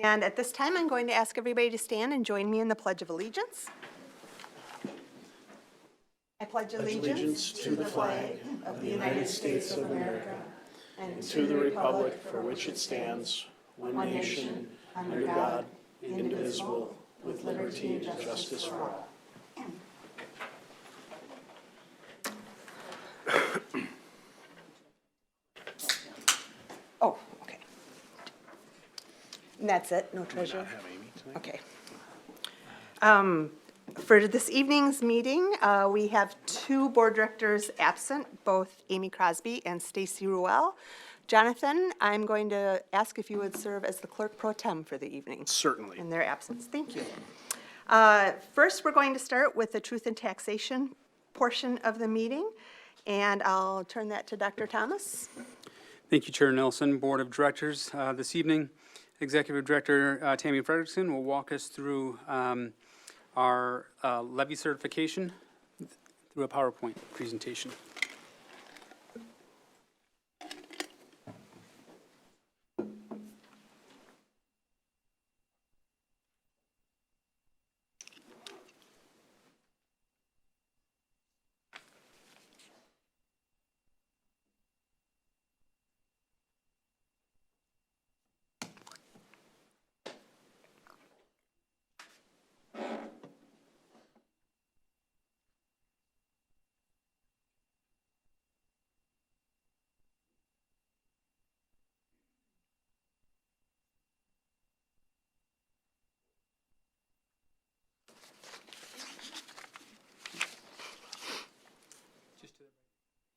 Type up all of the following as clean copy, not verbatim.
And at this time, I'm going to ask everybody to stand and join me in the Pledge of Allegiance. I pledge allegiance To the flag of the United States of America and to the republic for which it stands, one nation, under God, indivisible, with liberty and justice for all. Oh, okay. And that's it, no treasure? Okay. For this evening's meeting, we have two board directors absent, both Amy Crosby and Stacy Ruel. Jonathan, I'm going to ask if you would serve as the clerk pro tem for the evening. Certainly. In their absence. Thank you. First, we're going to start with the truth and taxation portion of the meeting, and I'll turn that to Dr. Thomas. Thank you, Chair Nelson. Board of Directors, this evening, Executive Director Tammy Frederickson will walk us through our levy certification through a PowerPoint presentation.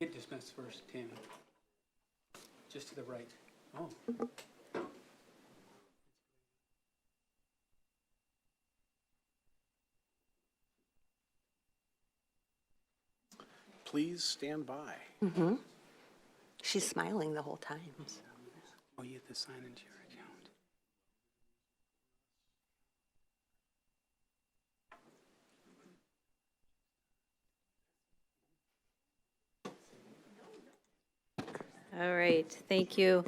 Get dismissed first, Tammy. Just to the right. Oh. Please stand by. She's smiling the whole time. So. Oh, you have to sign into your account. All right, thank you.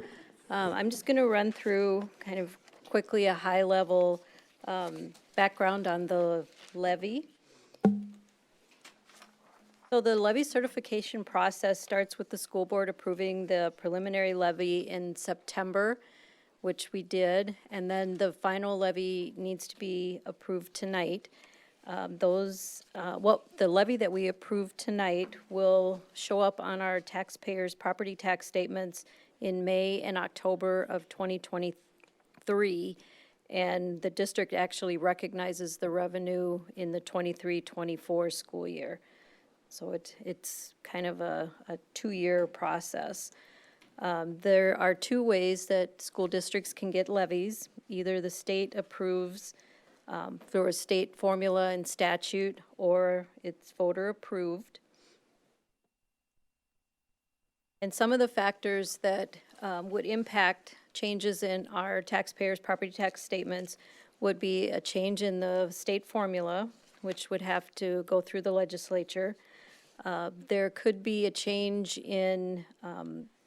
I'm just going to run through kind of quickly a high-level background on the levy. So the levy certification process starts with the school board approving the preliminary levy in September, which we did, and then the final levy needs to be approved tonight. The levy that we approved tonight will show up on our taxpayers' property tax statements in May and October of 2023, and the district actually recognizes the revenue in the 23-24 school year. So it's kind of a two-year process. There are two ways that school districts can get levies. Either the state approves through a state formula and statute, or it's voter approved. And some of the factors that would impact changes in our taxpayers' property tax statements would be a change in the state formula, which would have to go through the legislature. There could be a change in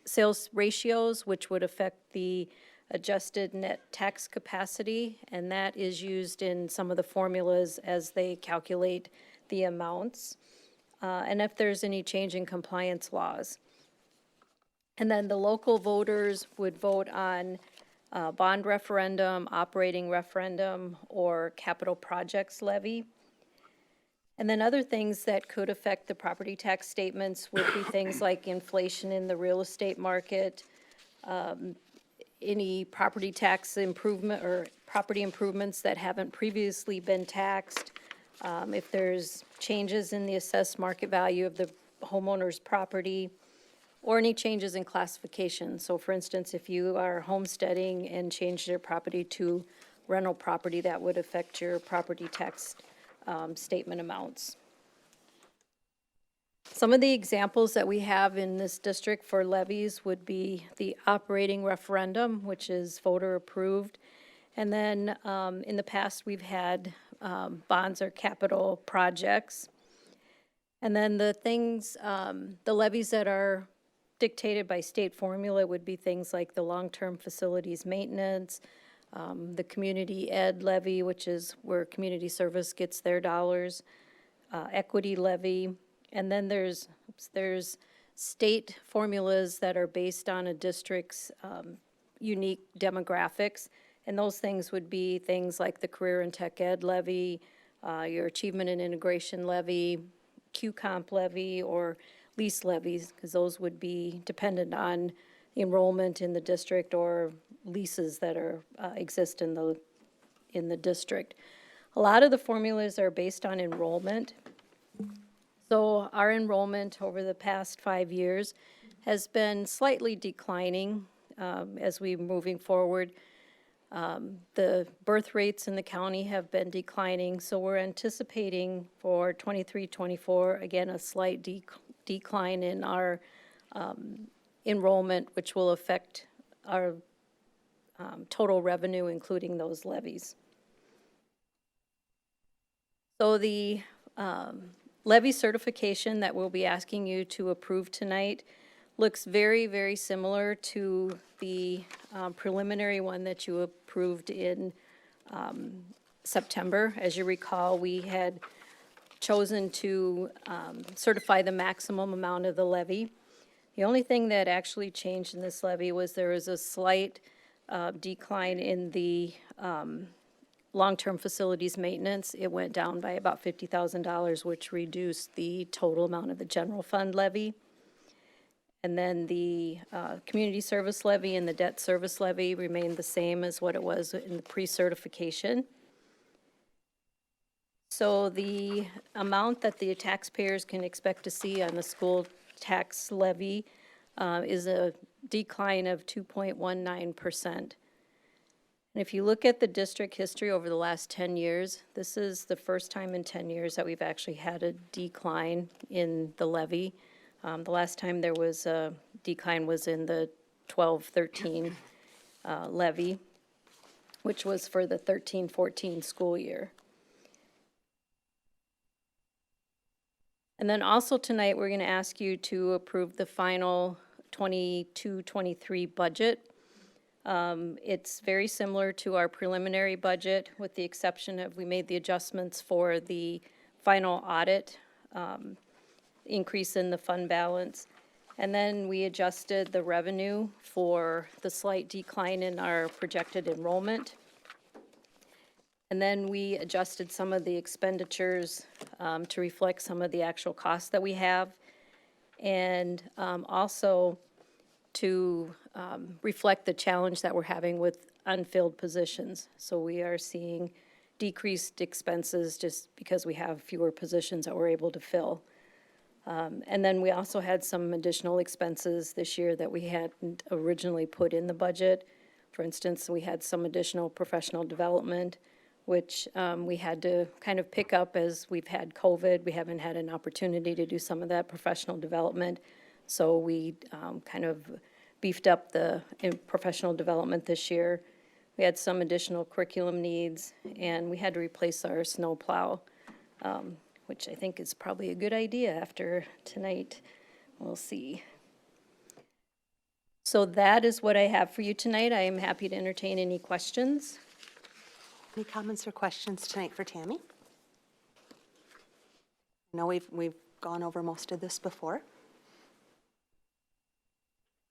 sales ratios, which would affect the adjusted net tax capacity, and that is used in some of the formulas as they calculate the amounts, and if there's any change in compliance laws. And then the local voters would vote on bond referendum, operating referendum, or capital projects levy. And then other things that could affect the property tax statements would be things like inflation in the real estate market, any property tax improvement or property improvements that haven't previously been taxed, if there's changes in the assessed market value of the homeowner's property, or any changes in classification. So for instance, if you are homesteading and change your property to rental property, that would affect your property tax statement amounts. Some of the examples that we have in this district for levies would be the operating referendum, which is voter approved. And then in the past, we've had bonds or capital projects. And then the things, the levies that are dictated by state formula would be things like the long-term facilities maintenance, the community ed levy, which is where community service gets their dollars, equity levy, and then there's state formulas that are based on a district's unique demographics, and those things would be things like the career and tech ed levy, your achievement and integration levy, Q-comp levy, or lease levies, because those would be dependent on enrollment in the district or leases that are exist in the district. A lot of the formulas are based on enrollment. So our enrollment over the past 5 years has been slightly declining as we're moving forward. The birth rates in the county have been declining, so we're anticipating for 23-24, again, a slight decline in our enrollment, which will affect our total revenue, including those levies. So the levy certification that we'll be asking you to approve tonight looks very, very similar to the preliminary one that you approved in September. As you recall, we had chosen to certify the maximum amount of the levy. The only thing that actually changed in this levy was there was a slight decline in the long-term facilities maintenance. It went down by about $50,000, which reduced the total amount of the general fund levy. And then the community service levy and the debt service levy remained the same as what it was in the pre-certification. So the amount that the taxpayers can expect to see on the school tax levy is a decline of 2.19%. And if you look at the district history over the last 10 years, this is the first time in 10 years that we've actually had a decline in the levy. The last time there was a decline was in the 12-13 levy, which was for the 13-14 school year. And then also tonight, we're going to ask you to approve the final 22-23 budget. It's very similar to our preliminary budget, with the exception of we made the adjustments for the final audit increase in the fund balance. And then we adjusted the revenue for the slight decline in our projected enrollment. And then we adjusted some of the expenditures to reflect some of the actual costs that we have. And also to reflect the challenge that we're having with unfilled positions. So we are seeing decreased expenses just because we have fewer positions that we're able to fill. And then we also had some additional expenses this year that we hadn't originally put in the budget. For instance, we had some additional professional development, which we had to kind of pick up as we've had COVID. We haven't had an opportunity to do some of that professional development. So we kind of beefed up the professional development this year. We had some additional curriculum needs, and we had to replace our snow plow, which I think is probably a good idea after tonight. We'll see. So that is what I have for you tonight. I am happy to entertain any questions. Any comments or questions tonight for Tammy? I know we've gone over most of this before.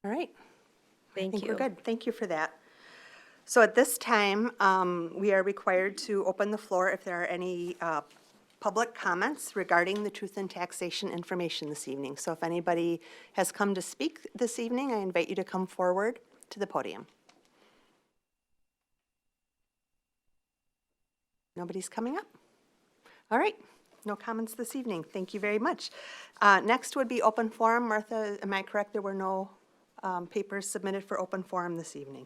All right. Thank I think you. we're good. Thank you for that. So at this time, we are required to open the floor if there are any public comments regarding the truth in taxation information this evening. So if anybody has come to speak this evening, I invite you to come forward to the podium. Nobody's coming up? All right, no comments this evening. Thank you very much. Next would be open forum. Martha, am I correct? There were no papers submitted for open forum this evening.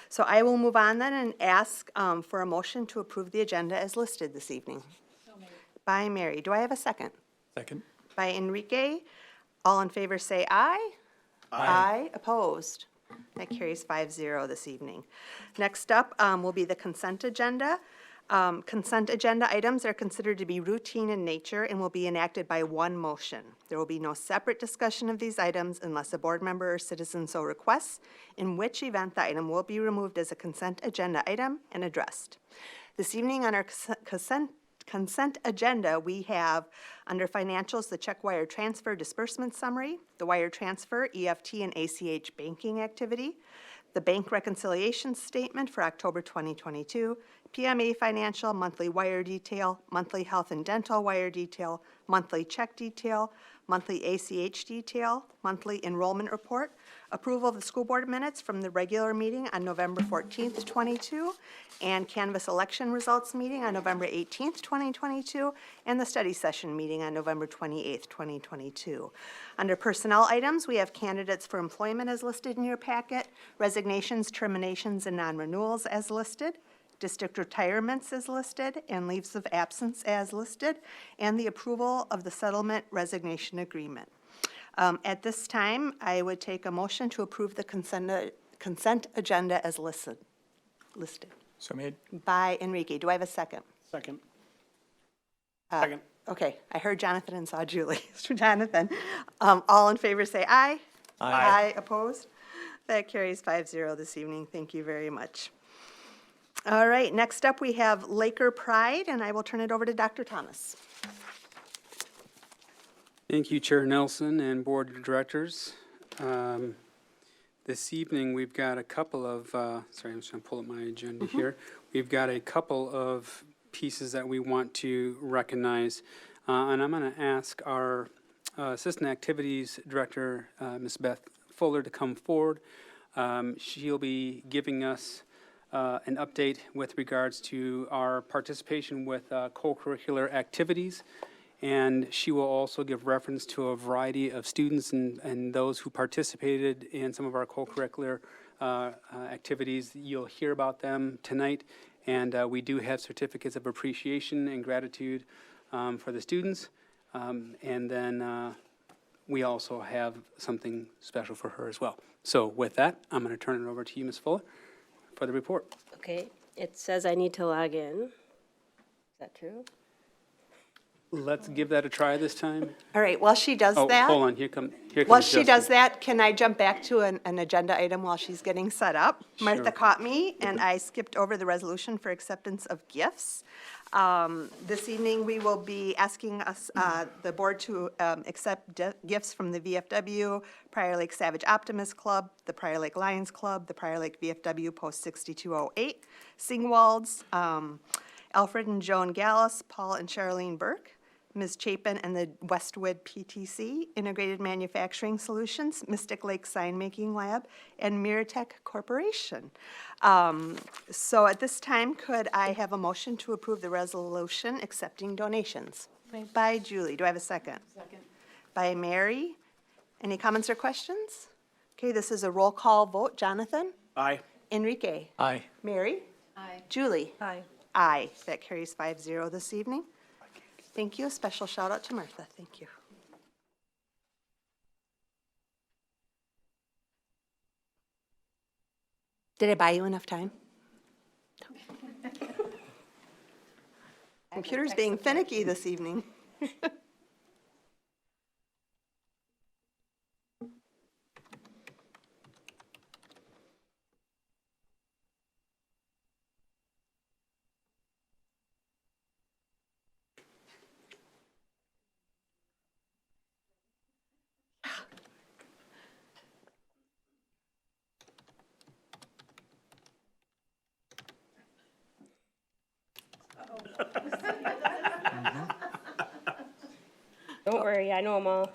So I will move on then and ask for a motion to approve the agenda as listed this evening. By Mary. Do I have a second? Second. By Enrique. All in favor say aye. Aye. Opposed? That carries 5-0 this evening. Next up will be the consent agenda. Consent agenda items are considered to be routine in nature and will be enacted by one motion. There will be no separate discussion of these items unless a board member or citizen so requests, in which event the item will be removed as a consent agenda item and addressed. This evening on our consent agenda, we have under financials, the check wire transfer disbursement summary, the wire transfer, EFT and ACH banking activity, the bank reconciliation statement for October 2022, PMA financial, monthly wire detail, monthly health and dental wire detail, monthly check detail, monthly ACH detail, monthly enrollment report, approval of the school board minutes from the regular meeting on November 14th, 22, and Canvas election results meeting on November 18th, 2022, and the study session meeting on November 28th, 2022. Under personnel items, we have candidates for employment as listed in your packet, resignations, terminations, and non-renewals as listed, district retirements as listed, and leaves of absence as listed, and the approval of the settlement resignation agreement. At this time, I would take a motion to approve the consent agenda as listed. So made. By Enrique. Do I have a second? Second. Second. Okay, I heard Jonathan and saw Julie. Mr. Jonathan, all in favor say aye. Aye. Opposed? That carries 5-0 this evening. Thank you very much. All right, next up we have Laker Pride, and I will turn it over to Dr. Thomas. Thank you, Chair Nelson and Board of Directors. This evening, we've got a couple of, sorry, I'm just going to pull up my agenda here. We've got a couple of pieces that we want to recognize, and I'm going to ask our Assistant Activities Director, Ms. Beth Fuller, to come forward. She'll be giving us an update with regards to our participation with co-curricular activities, and she will also give reference to a variety of students and those who participated in some of our co-curricular activities. You'll hear about them tonight, and we do have certificates of appreciation and gratitude for the students, and then we also have something special for her as well. So with that, I'm going to turn it over to you, Ms. Fuller, for the report. Okay, it says I need to log in. Is that true? Let's give that a try this time. All right, while she does Oh, that. hold on, here comes While she Justin. does that, can I jump back to an agenda item while she's getting set up? Martha Sure. caught me, and I skipped over the resolution for acceptance of gifts. This evening, we will be asking the board to accept gifts from the VFW, Prior Lake Savage Optimist Club, the Prior Lake Lions Club, the Prior Lake VFW Post 6208, Singwalds, Alfred and Joan Gallus, Paul and Charlene Burke, Ms. Chapin and the Westwood PTC, Integrated Manufacturing Solutions, Mystic Lake Sign Making Lab, and Miratech Corporation. So at this time, could I have a motion to approve the resolution accepting donations? By Julie. Do I have a second? Second. By Mary. Any comments or questions? Okay, this is a roll call vote. Jonathan? Aye. Enrique? Aye. Mary? Aye. Julie? Aye. Aye. That carries 5-0 this evening. Thank you. A special shout out to Martha. Thank you. Did I buy you enough time? Computer's being finicky this evening. Don't worry, I know them all.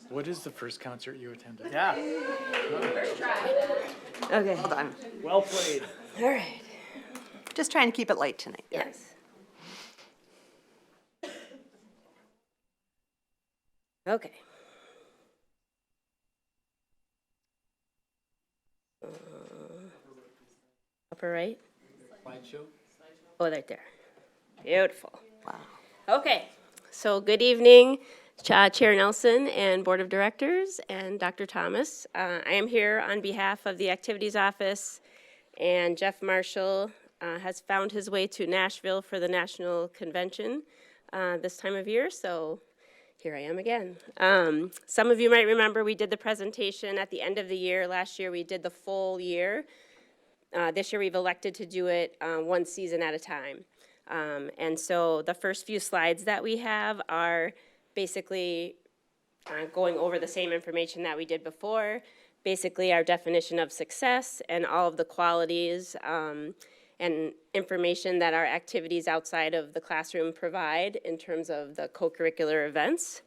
What is the first concert you attended? Yeah, Okay, Hold on. well played. all right, Just trying to keep it light tonight. yes. Okay. Upper right? Slideshow. Oh, right there. Beautiful. Wow. Okay, So good evening, Chair Nelson and Board of Directors and Dr. Thomas. I am here on behalf of the Activities Office, and Jeff Marshall has found his way to Nashville for the National Convention this time of year, so here I am again. Some of you might remember we did the presentation at the end of the year. Last year we did the full year. This year we've elected to do it one season at a time. And so the first few slides that we have are basically going over the same information that we did before, basically our definition of success and all of the qualities and information that our activities outside of the classroom provide in terms of the co-curricular events.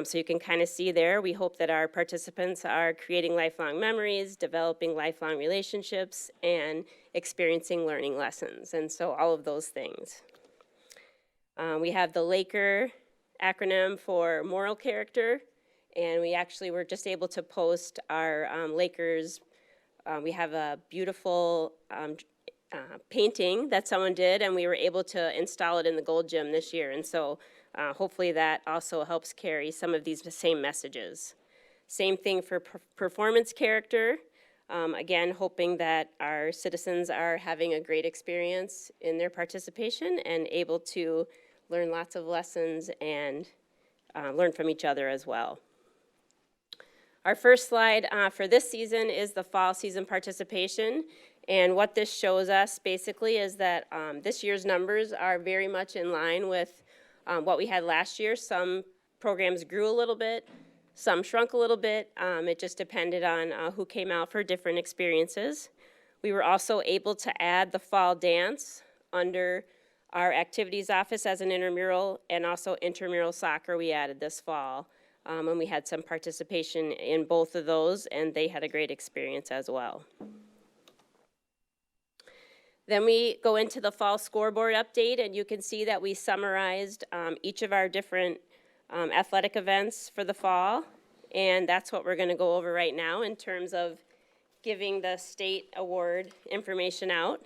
So you can kind of see there, we hope that our participants are creating lifelong memories, developing lifelong relationships, and experiencing learning lessons, and so all of those things. We have the LAKER acronym for moral character, and we actually were just able to post our LAKERS. We have a beautiful painting that someone did, and we were able to install it in the Gold Gym this year, and so hopefully that also helps carry some of these same messages. Same thing for performance character. Again, hoping that our citizens are having a great experience in their participation and able to learn lots of lessons and learn from each other as well. Our first slide for this season is the fall season participation. And what this shows us basically is that this year's numbers are very much in line with what we had last year. Some programs grew a little bit, some shrunk a little bit. It just depended on who came out for different experiences. We were also able to add the fall dance under our activities office as an intramural, and also intramural soccer we added this fall. And we had some participation in both of those, and they had a great experience as well. Then we go into the fall scoreboard update, and you can see that we summarized each of our different athletic events for the fall, and that's what we're going to go over right now in terms of giving the state award information out.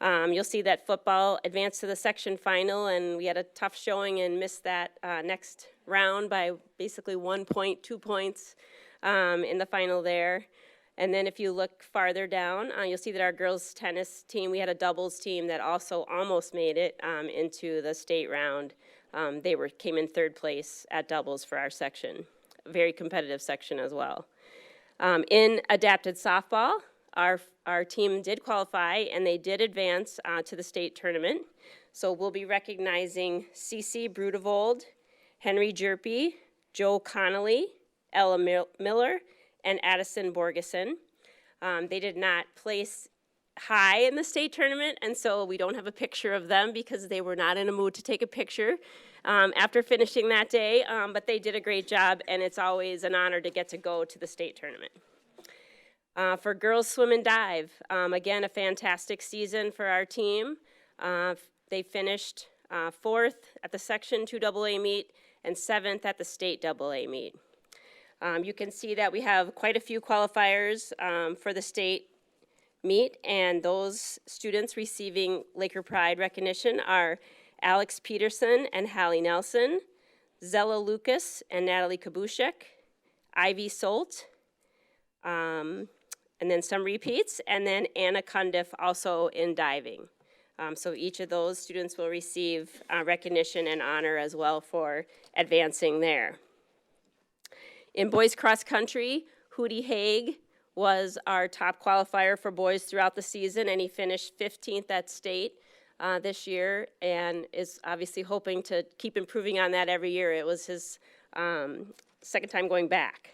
You'll see that football advanced to the section final, and we had a tough showing and missed that next round by basically 1 point, 2 points in the final there. And then if you look farther down, you'll see that our girls tennis team, we had a doubles team that also almost made it into the state round. They came in third place at doubles for our section. A very competitive section as well. In adapted softball, our team did qualify and they did advance to the state tournament. So we'll be recognizing Cece Brudevold, Henry Jerpy, Joe Connolly, Ella Miller, and Addison Borgeson. They did not place high in the state tournament, and so we don't have a picture of them because they were not in a mood to take a picture after finishing that day, but they did a great job, and it's always an honor to get to go to the state tournament. For girls swim and dive, again, a fantastic season for our team. They finished 4th at the Section 2 AA meet and 7th at the State AA meet. You can see that we have quite a few qualifiers for the state meet, and those students receiving Laker Pride recognition are Alex Peterson and Hallie Nelson, Zella Lucas and Natalie Kabushek, Ivy Solt, and then some repeats, and then Anna Cundiff also in diving. So each of those students will receive recognition and honor as well for advancing there. In boys cross country, Hootie Haig was our top qualifier for boys throughout the season, and he finished 15th at state this year, and is obviously hoping to keep improving on that every year. It was his second time going back.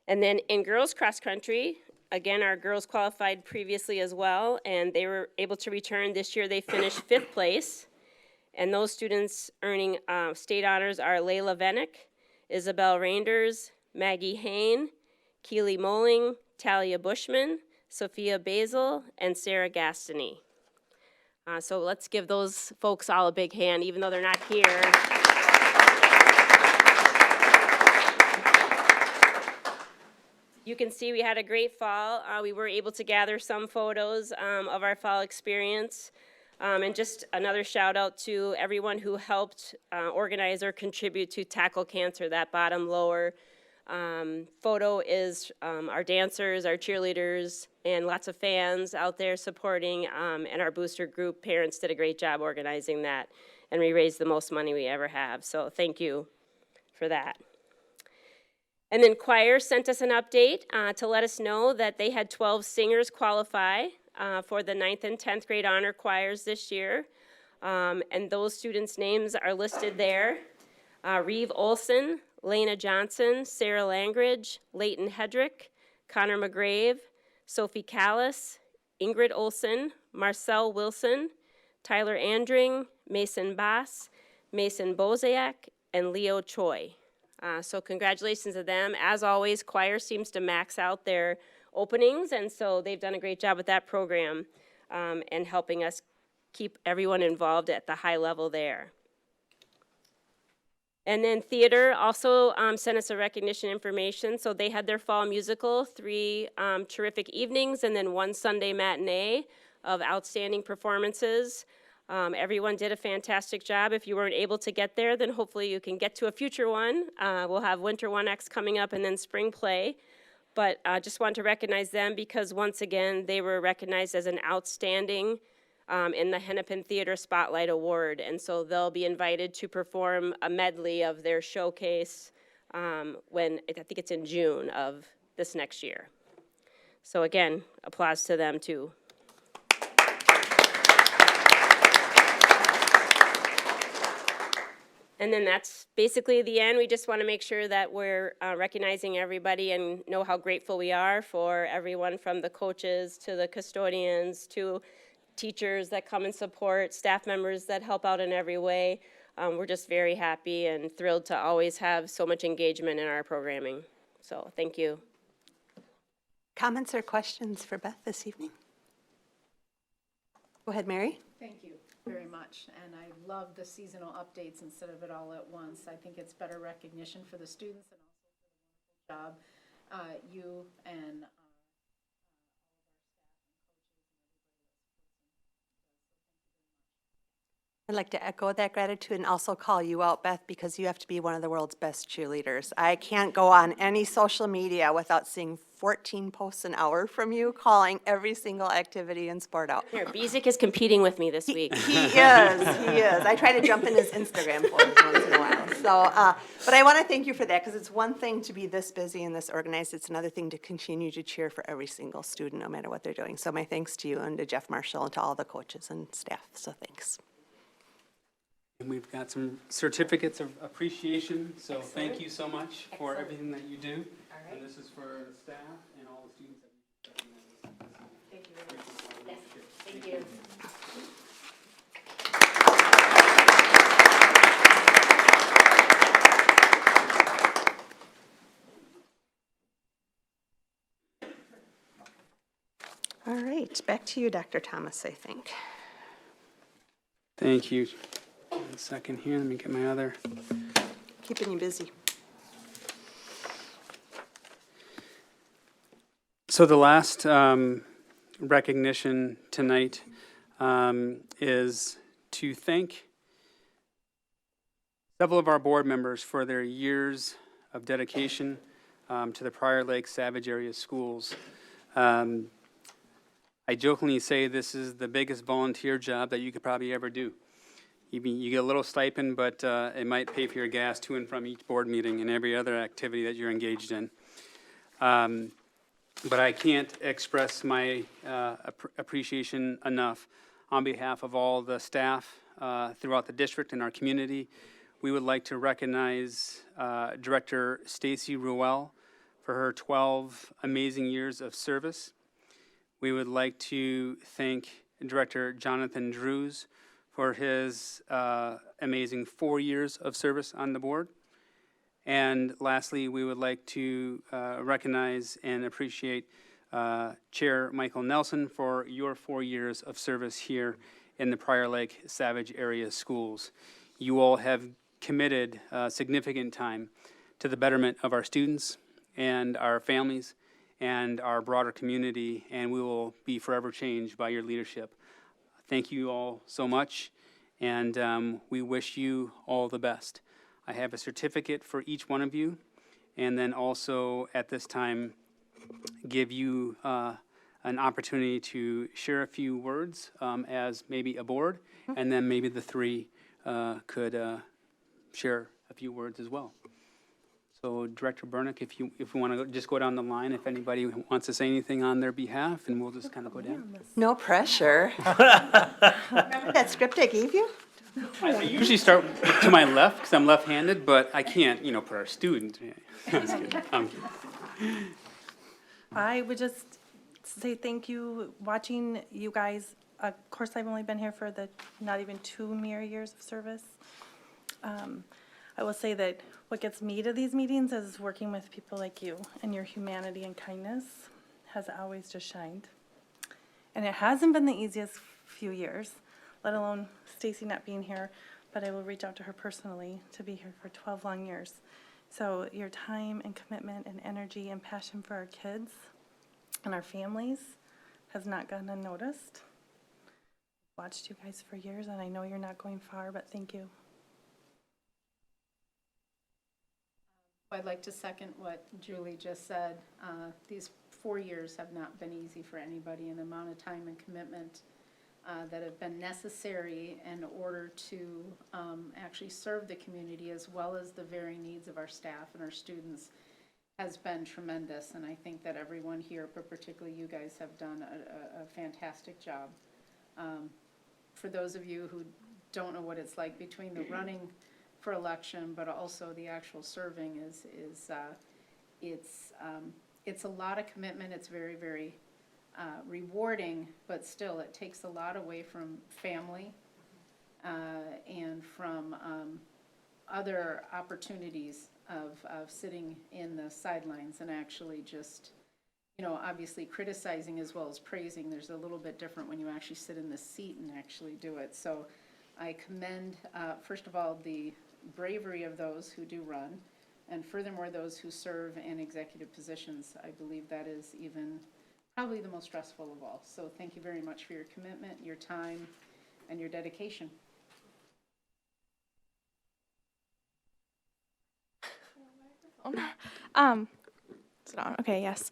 And then in girls cross country, again, our girls qualified previously as well, and they were able to return. This year they finished 5th place, and those students earning state honors are Layla Venick, Isabel Reinders, Maggie Hain, Keely Moling, Talia Bushman, Sophia Basil, and Sarah Gastany. So let's give those folks all a big hand, even though they're not here. You can see we had a great fall. We were able to gather some photos of our fall experience. And just another shout out to everyone who helped organize or contribute to Tackle Cancer. That bottom lower photo is our dancers, our cheerleaders, and lots of fans out there supporting. And our booster group parents did a great job organizing that. And we raised the most money we ever have. So thank you for that. And then choir sent us an update to let us know that they had 12 singers qualify for the 9th and 10th grade honor choirs this year. And those students' names are listed there. Reeve Olson, Lena Johnson, Sarah Langridge, Leighton Hedrick, Connor McGrave, Sophie Callis, Ingrid Olson, Marcel Wilson, Tyler Andring, Mason Bass, Mason Boziak, and Leo Choi. So congratulations to them. As always, choir seems to max out their openings, and so they've done a great job with that program and helping us keep everyone involved at the high level there. And then theater also sent us a recognition information. So they had their fall musical, 3 terrific evenings, and then 1 Sunday matinee of outstanding performances. Everyone did a fantastic job. If you weren't able to get there, then hopefully you can get to a future one. We'll have Winter 1X coming up and then spring play. But I just want to recognize them because once again, they were recognized as an outstanding in the Hennepin Theater Spotlight Award. And so they'll be invited to perform a medley of their showcase when, I think it's in June of this next year. So again, applause to them too. And then that's basically the end. We just want to make sure that we're recognizing everybody and know how grateful we are for everyone from the coaches to the custodians to teachers that come and support, staff members that help out in every way. We're just very happy and thrilled to always have so much engagement in our programming. So thank you. Comments or questions for Beth this evening? Go ahead, Mary. Thank you very much, and I love the seasonal updates instead of it all at once. I think it's better recognition for the students and also for the wonderful job you and I'd like to echo that gratitude and also call you out, Beth, because you have to be one of the world's best cheerleaders. I can't go on any social media without seeing 14 posts an hour from you calling every single activity and sport out. Here, Bezic is competing with me this week. He is. I try to jump in his Instagram for him once in a while. So, but I want to thank you for that because it's one thing to be this busy and this organized. It's another thing to continue to cheer for every single student, no matter what they're doing. So my thanks to you and to Jeff Marshall and to all the coaches and staff. So thanks. And we've got some certificates of appreciation, so thank you so much for everything that you do. And this is for the staff and all the students that we recognized. Thank you very much. Yes, thank you. All right, back to you, Dr. Thomas, I think. Thank you. One second here, let me get my other. Keeping you busy. So the last recognition tonight is to thank several of our board members for their years of dedication to the Prior Lake Savage Area Schools. I jokingly say this is the biggest volunteer job that you could probably ever do. You get a little stipend, but it might pay for your gas to and from each board meeting and every other activity that you're engaged in. But I can't express my appreciation enough on behalf of all the staff throughout the district and our community. We would like to recognize Director Stacy Ruel for her 12 amazing years of service. We would like to thank Director Jonathan Drews for his amazing 4 years of service on the board. And lastly, we would like to recognize and appreciate Chair Michael Nelson for your 4 years of service here in the Prior Lake Savage Area Schools. You all have committed significant time to the betterment of our students and our families and our broader community, and we will be forever changed by your leadership. thank you all so much, and we wish you all the best. I have a certificate for each one of you, and then also at this time, give you an opportunity to share a few words as maybe a board, and then maybe the three could share a few words as well. So Director Burnick, if you want to just go down the line, if anybody wants to say anything on their behalf, and we'll just kind of go down. No pressure. Remember that script I gave you? I usually start to my left because I'm left-handed, but I can't, put our student. I'm just kidding. I'm kidding. I would just say thank you, watching you guys. Of course, I've only been here for not even 2 mere years of service. I will say that what gets me to these meetings is working with people like you, and your humanity and kindness has always just shined. And it hasn't been the easiest few years, let alone Stacy not being here, but I will reach out to her personally to be here for 12 long years. So your time and commitment and energy and passion for our kids and our families has not gone unnoticed. Watched you guys for years, and I know you're not going far, but thank you. I'd like to second what Julie just said. These 4 years have not been easy for anybody, and the amount of time and commitment that have been necessary in order to actually serve the community as well as the varying needs of our staff and our students has been tremendous. And I think that everyone here, but particularly you guys, have done a fantastic job. For those of you who don't know what it's like between the running for election, but also the actual serving it's a lot of commitment. It's very, very rewarding, but still it takes a lot away from family and from other opportunities of sitting in the sidelines and actually just, obviously criticizing as well as praising. There's a little bit different when you actually sit in the seat and actually do it. So I commend, first of all, the bravery of those who do run, and furthermore, those who serve in executive positions. I believe that is even probably the most stressful of all. So thank you very much for your commitment, your time, and your dedication. Okay, yes.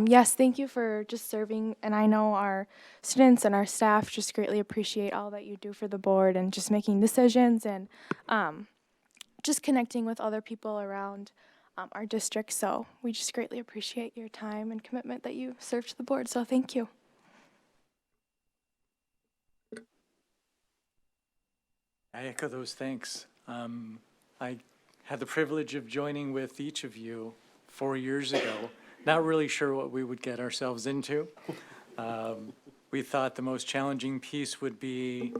Yes, thank you for just serving, and I know our students and our staff just greatly appreciate all that you do for the board and just making decisions and just connecting with other people around our district. So we just greatly appreciate your time and commitment that you serve to the board, so thank you. I echo those thanks. I had the privilege of joining with each of you 4 years ago, not really sure what we would get ourselves into. We thought the most challenging piece would be,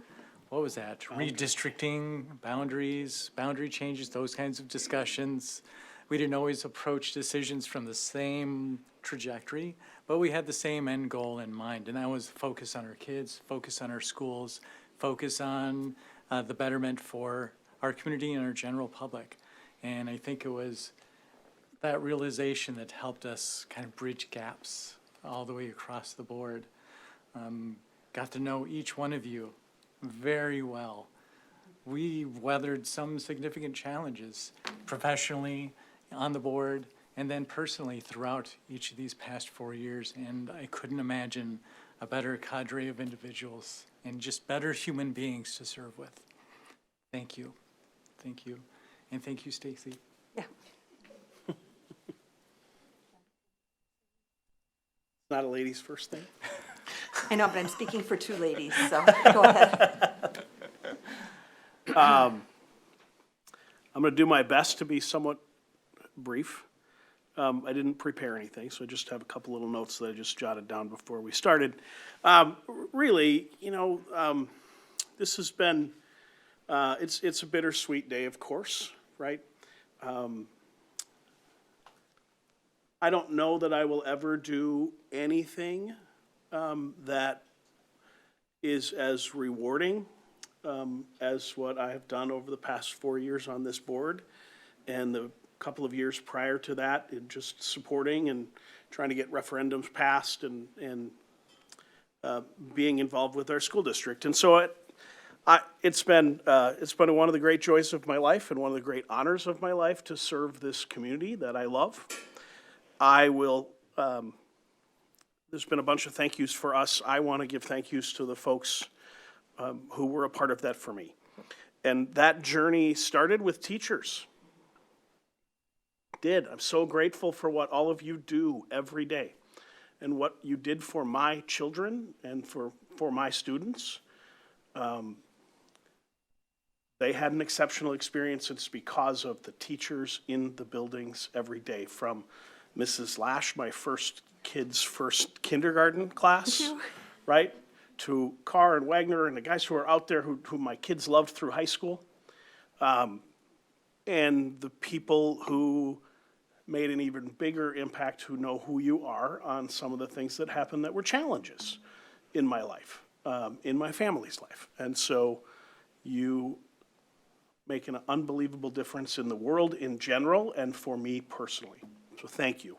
what was that? Redistricting, boundaries, boundary changes, those kinds of discussions. We didn't always approach decisions from the same trajectory, but we had the same end goal in mind, and that was focus on our kids, focus on our schools, focus on the betterment for our community and our general public. And I think it was that realization that helped us kind of bridge gaps all the way across the board. Got to know each one of you very well. We weathered some significant challenges professionally, on the board, and then personally throughout each of these past 4 years. And I couldn't imagine a better cadre of individuals and just better human beings to serve with. Thank you. Thank you. And thank you, Stacy. Yeah. Not a ladies' first thing. I know, but I'm speaking for 2 ladies, so go ahead. I'm going to do my best to be somewhat brief. I didn't prepare anything, so I just have a couple little notes that I just jotted down before we started. Really, this has been, it's a bittersweet day, of course, right? I don't know that I will ever do anything that is as rewarding as what I have done over the past 4 years on this board, and the couple of years prior to that in just supporting and trying to get referendums passed and being involved with our school district. And so it's been one of the great joys of my life and one of the great honors of my life to serve this community that I love. There's been a bunch of thank yous for us. I want to give thank yous to the folks who were a part of that for me. And that journey started with teachers. I'm so grateful for what all of you do every day and what you did for my children and for my students. They had an exceptional experience. It's because of the teachers in the buildings every day, from Mrs. Lash, my kid's first kindergarten class, right? To Carr and Wagner and the guys who are out there who my kids loved through high school. And the people who made an even bigger impact, who know who you are on some of the things that happened that were challenges in my life, in my family's life. And so you make an unbelievable difference in the world in general and for me personally. So thank you.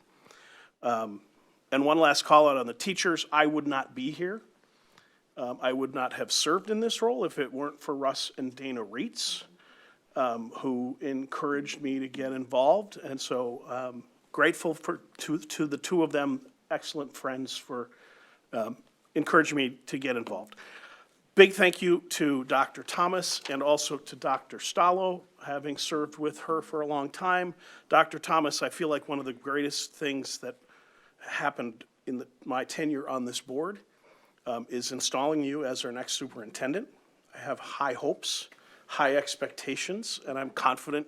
And one last call out on the teachers. I would not be here. I would not have served in this role if it weren't for Russ and Dana Reitz, who encouraged me to get involved. And so grateful to the two of them, excellent friends, for encouraging me to get involved. Big thank you to Dr. Thomas and also to Dr. Stallo, having served with her for a long time. Dr. Thomas, I feel like one of the greatest things that happened in my tenure on this board is installing you as our next superintendent. I have high hopes, high expectations, and I'm confident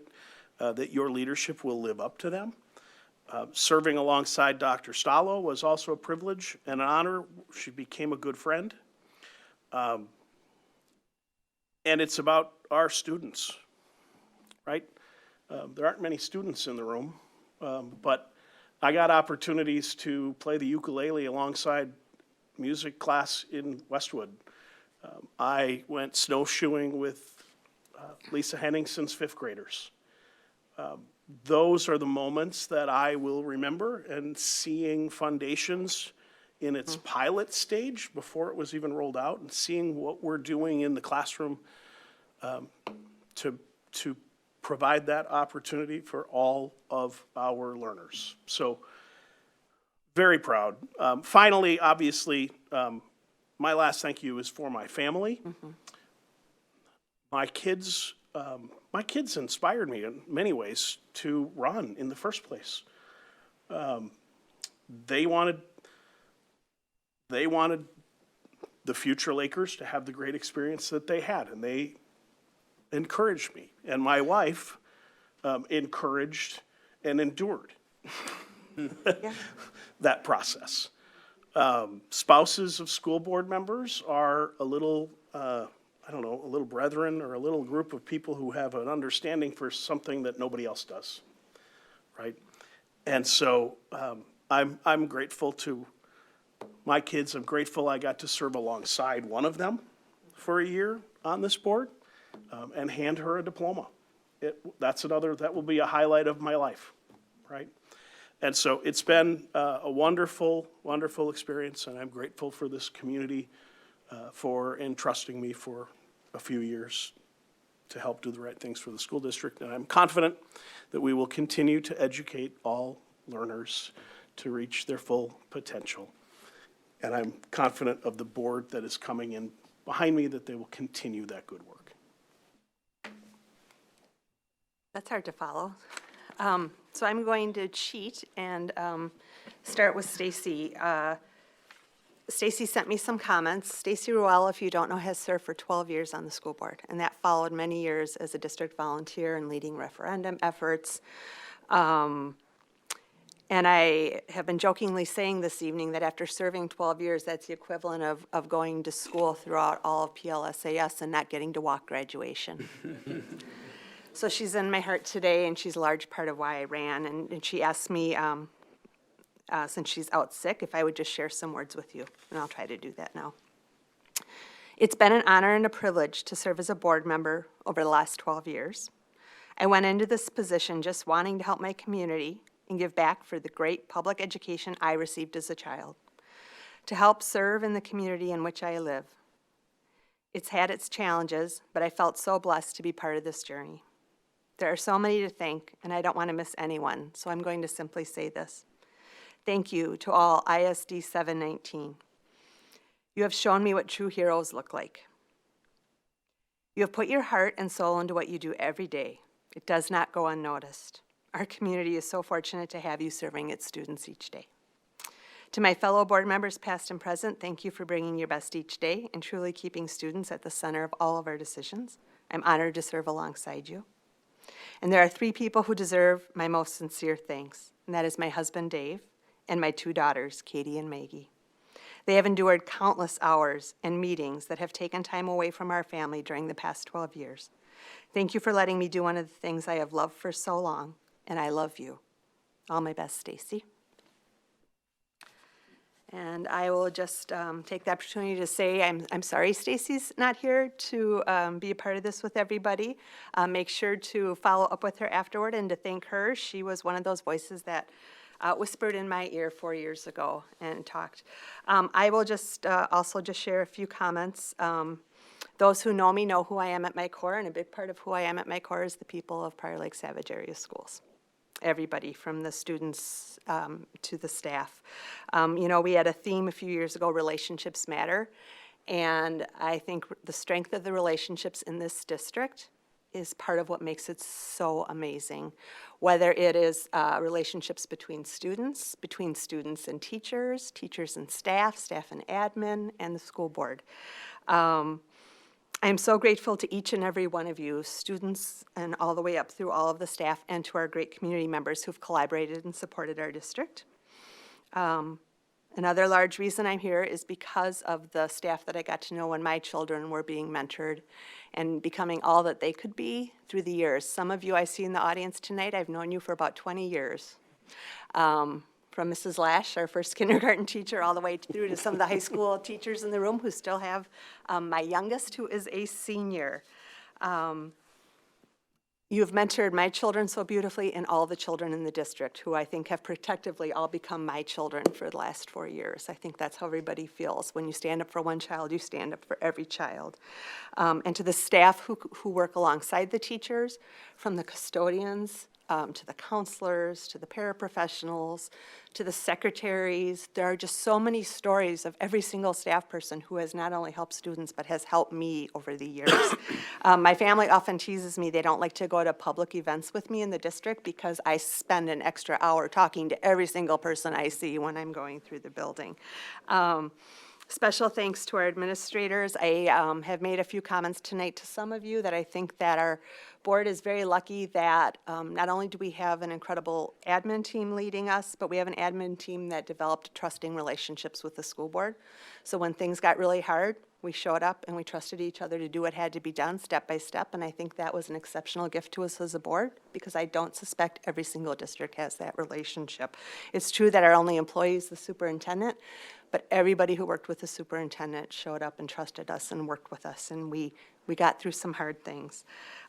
that your leadership will live up to them. Serving alongside Dr. Stallo was also a privilege and an honor. She became a good friend. And it's about our students, right? There aren't many students in the room, but I got opportunities to play the ukulele alongside music class in Westwood. I went snowshoeing with Lisa Henningsen's fifth graders. Those are the moments that I will remember, and seeing Foundations in its pilot stage before it was even rolled out, and seeing what we're doing in the classroom to provide that opportunity for all of our learners. So very proud. Finally, obviously, my last thank you is for my family. My kids inspired me in many ways to run in the first place. They wanted the future Lakers to have the great experience that they had, and they encouraged me. And my wife encouraged and endured that process. Spouses of school board members are a little, a little brethren or a little group of people who have an understanding for something that nobody else does, right? And so I'm grateful to my kids. I'm grateful I got to serve alongside one of them for a year on this board and hand her a diploma. That will be a highlight of my life, right? And so it's been a wonderful, wonderful experience, and I'm grateful for this community for entrusting me for a few years to help do the right things for the school district. And I'm confident that we will continue to educate all learners to reach their full potential. And I'm confident of the board that is coming in behind me that they will continue that good work. That's hard to follow. So I'm going to cheat and start with Stacy. Stacy sent me some comments. Stacy Ruel, if you don't know, has served for 12 years on the school board, and that followed many years as a district volunteer and leading referendum efforts. And I have been jokingly saying this evening that after serving 12 years, that's the equivalent of going to school throughout all of PLSAS and not getting to walk graduation. So she's in my heart today, and she's a large part of why I ran. And she asked me, since she's out sick, if I would just share some words with you, and I'll try to do that now. It's been an honor and a privilege to serve as a board member over the last 12 years. I went into this position just wanting to help my community and give back for the great public education I received as a child. to help serve in the community in which I live. It's had its challenges, but I felt so blessed to be part of this journey. There are so many to thank, and I don't want to miss anyone, so I'm going to simply say this. Thank you to all ISD 719. You have shown me what true heroes look like. You have put your heart and soul into what you do every day. It does not go unnoticed. Our community is so fortunate to have you serving its students each day. To my fellow board members, past and present, thank you for bringing your best each day and truly keeping students at the center of all of our decisions. I'm honored to serve alongside you. And there are 3 people who deserve my most sincere thanks, and that is my husband, Dave, and my 2 daughters, Katie and Maggie. They have endured countless hours and meetings that have taken time away from our family during the past 12 years. Thank you for letting me do one of the things I have loved for so long, and I love you. All my best, Stacy. And I will just take the opportunity to say I'm sorry Stacy's not here to be a part of this with everybody. Make sure to follow up with her afterward and to thank her. She was one of those voices that whispered in my ear 4 years ago and talked. I will just also just share a few comments. Those who know me know who I am at my core, and a big part of who I am at my core is the people of Prior Lake Savage Area Schools. Everybody from the students to the staff. You know, we had a theme a few years ago, relationships matter, and I think the strength of the relationships in this district is part of what makes it so amazing. Whether it is relationships between students and teachers, teachers and staff, staff and admin, and the school board. I'm so grateful to each and every one of you, students and all the way up through all of the staff, and to our great community members who've collaborated and supported our district. Another large reason I'm here is because of the staff that I got to know when my children were being mentored and becoming all that they could be through the years. Some of you I see in the audience tonight, I've known you for about 20 years. From Mrs. Lash, our first kindergarten teacher, all the way through to some of the high school teachers in the room who still have my youngest, who is a senior. You have mentored my children so beautifully and all the children in the district, who I think have protectively all become my children for the last 4 years. I think that's how everybody feels. When you stand up for one child, you stand up for every child. And to the staff who work alongside the teachers, from the custodians, to the counselors, to the paraprofessionals, to the secretaries. There are just so many stories of every single staff person who has not only helped students, but has helped me over the years. My family often teases me they don't like to go to public events with me in the district because I spend an extra hour talking to every single person I see when I'm going through the building. Special thanks to our administrators. I have made a few comments tonight to some of you that I think that our board is very lucky that not only do we have an incredible admin team leading us, but we have an admin team that developed trusting relationships with the school board. So when things got really hard, we showed up and we trusted each other to do what had to be done step by step, and I think that was an exceptional gift to us as a board, because I don't suspect every single district has that relationship. It's true that our only employee is the superintendent, but everybody who worked with the superintendent showed up and trusted us and worked with us, and we got through some hard things.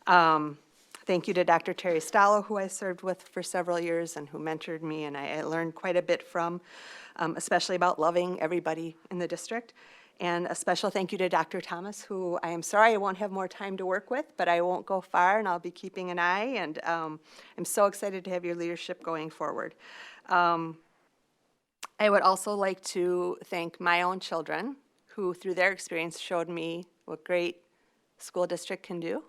Thank you to Dr. Terry Stallo, who I served with for several years and who mentored me, and I learned quite a bit from, especially about loving everybody in the district. And a special thank you to Dr. Thomas, who I am sorry I won't have more time to work with, but I won't go far, and I'll be keeping an eye, and I'm so excited to have your leadership going forward. I would also like to thank my own children, who through their experience showed me what great school district can do,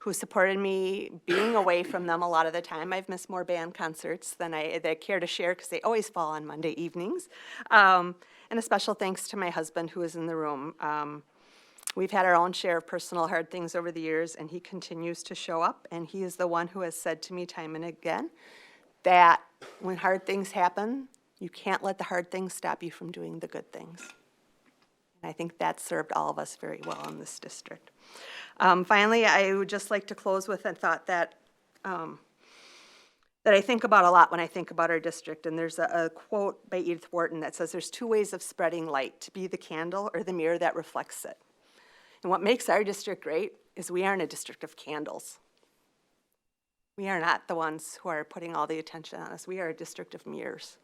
who supported me being away from them a lot of the time. I've missed more band concerts than I care to share, because they always fall on Monday evenings. And a special thanks to my husband, who is in the room. We've had our own share of personal hard things over the years, and he continues to show up, and he is the one who has said to me time and again that when hard things happen, you can't let the hard things stop you from doing the good things. And I think that served all of us very well in this district. Finally, I would just like to close with a thought that I think about a lot when I think about our district. And there's a quote by Edith Wharton that says, there's 2 ways of spreading light: to be the candle or the mirror that reflects it. And what makes our district great is we aren't a district of candles. We are not the ones who are putting all the attention on us. We are a district of mirrors.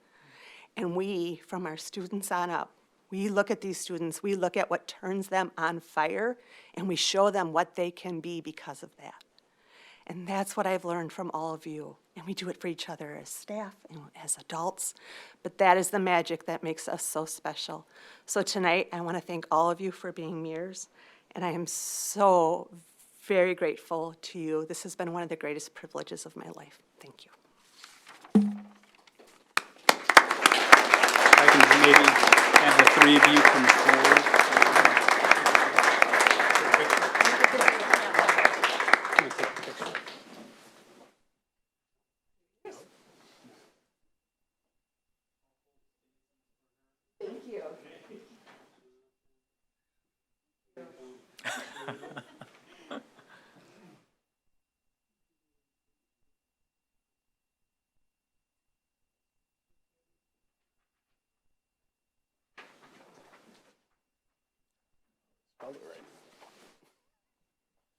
And we, from our students on up, We look at these students, we look at what turns them on fire, and we show them what they can be because of that. And that's what I've learned from all of you. And we do it for each other as staff and as adults. But that is the magic that makes us so special. So tonight, I want to thank all of you for being mirrors. And I am so very grateful to you. This has been one of the greatest privileges of my life. Thank you. I can maybe have the three of you come forward.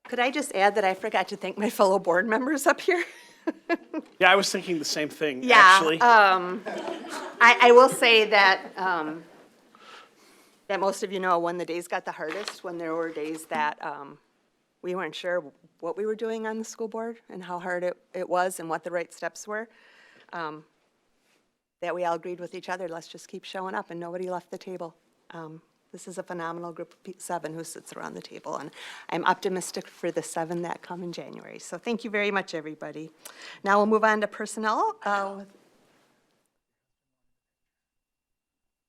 Could I just add that I forgot to thank my fellow board members up here? Yeah, I was thinking the same thing, Yeah, actually. I will say that, that most of you know when the days got the hardest, when there were days that we weren't sure what we were doing on the school board and how hard it was and what the right steps were, that we all agreed with each other, let's just keep showing up, and nobody left the table. This is a phenomenal group of 7 who sits around the table, and I'm optimistic for the 7 that come in January. So thank you very much, everybody. Now we'll move on to personnel.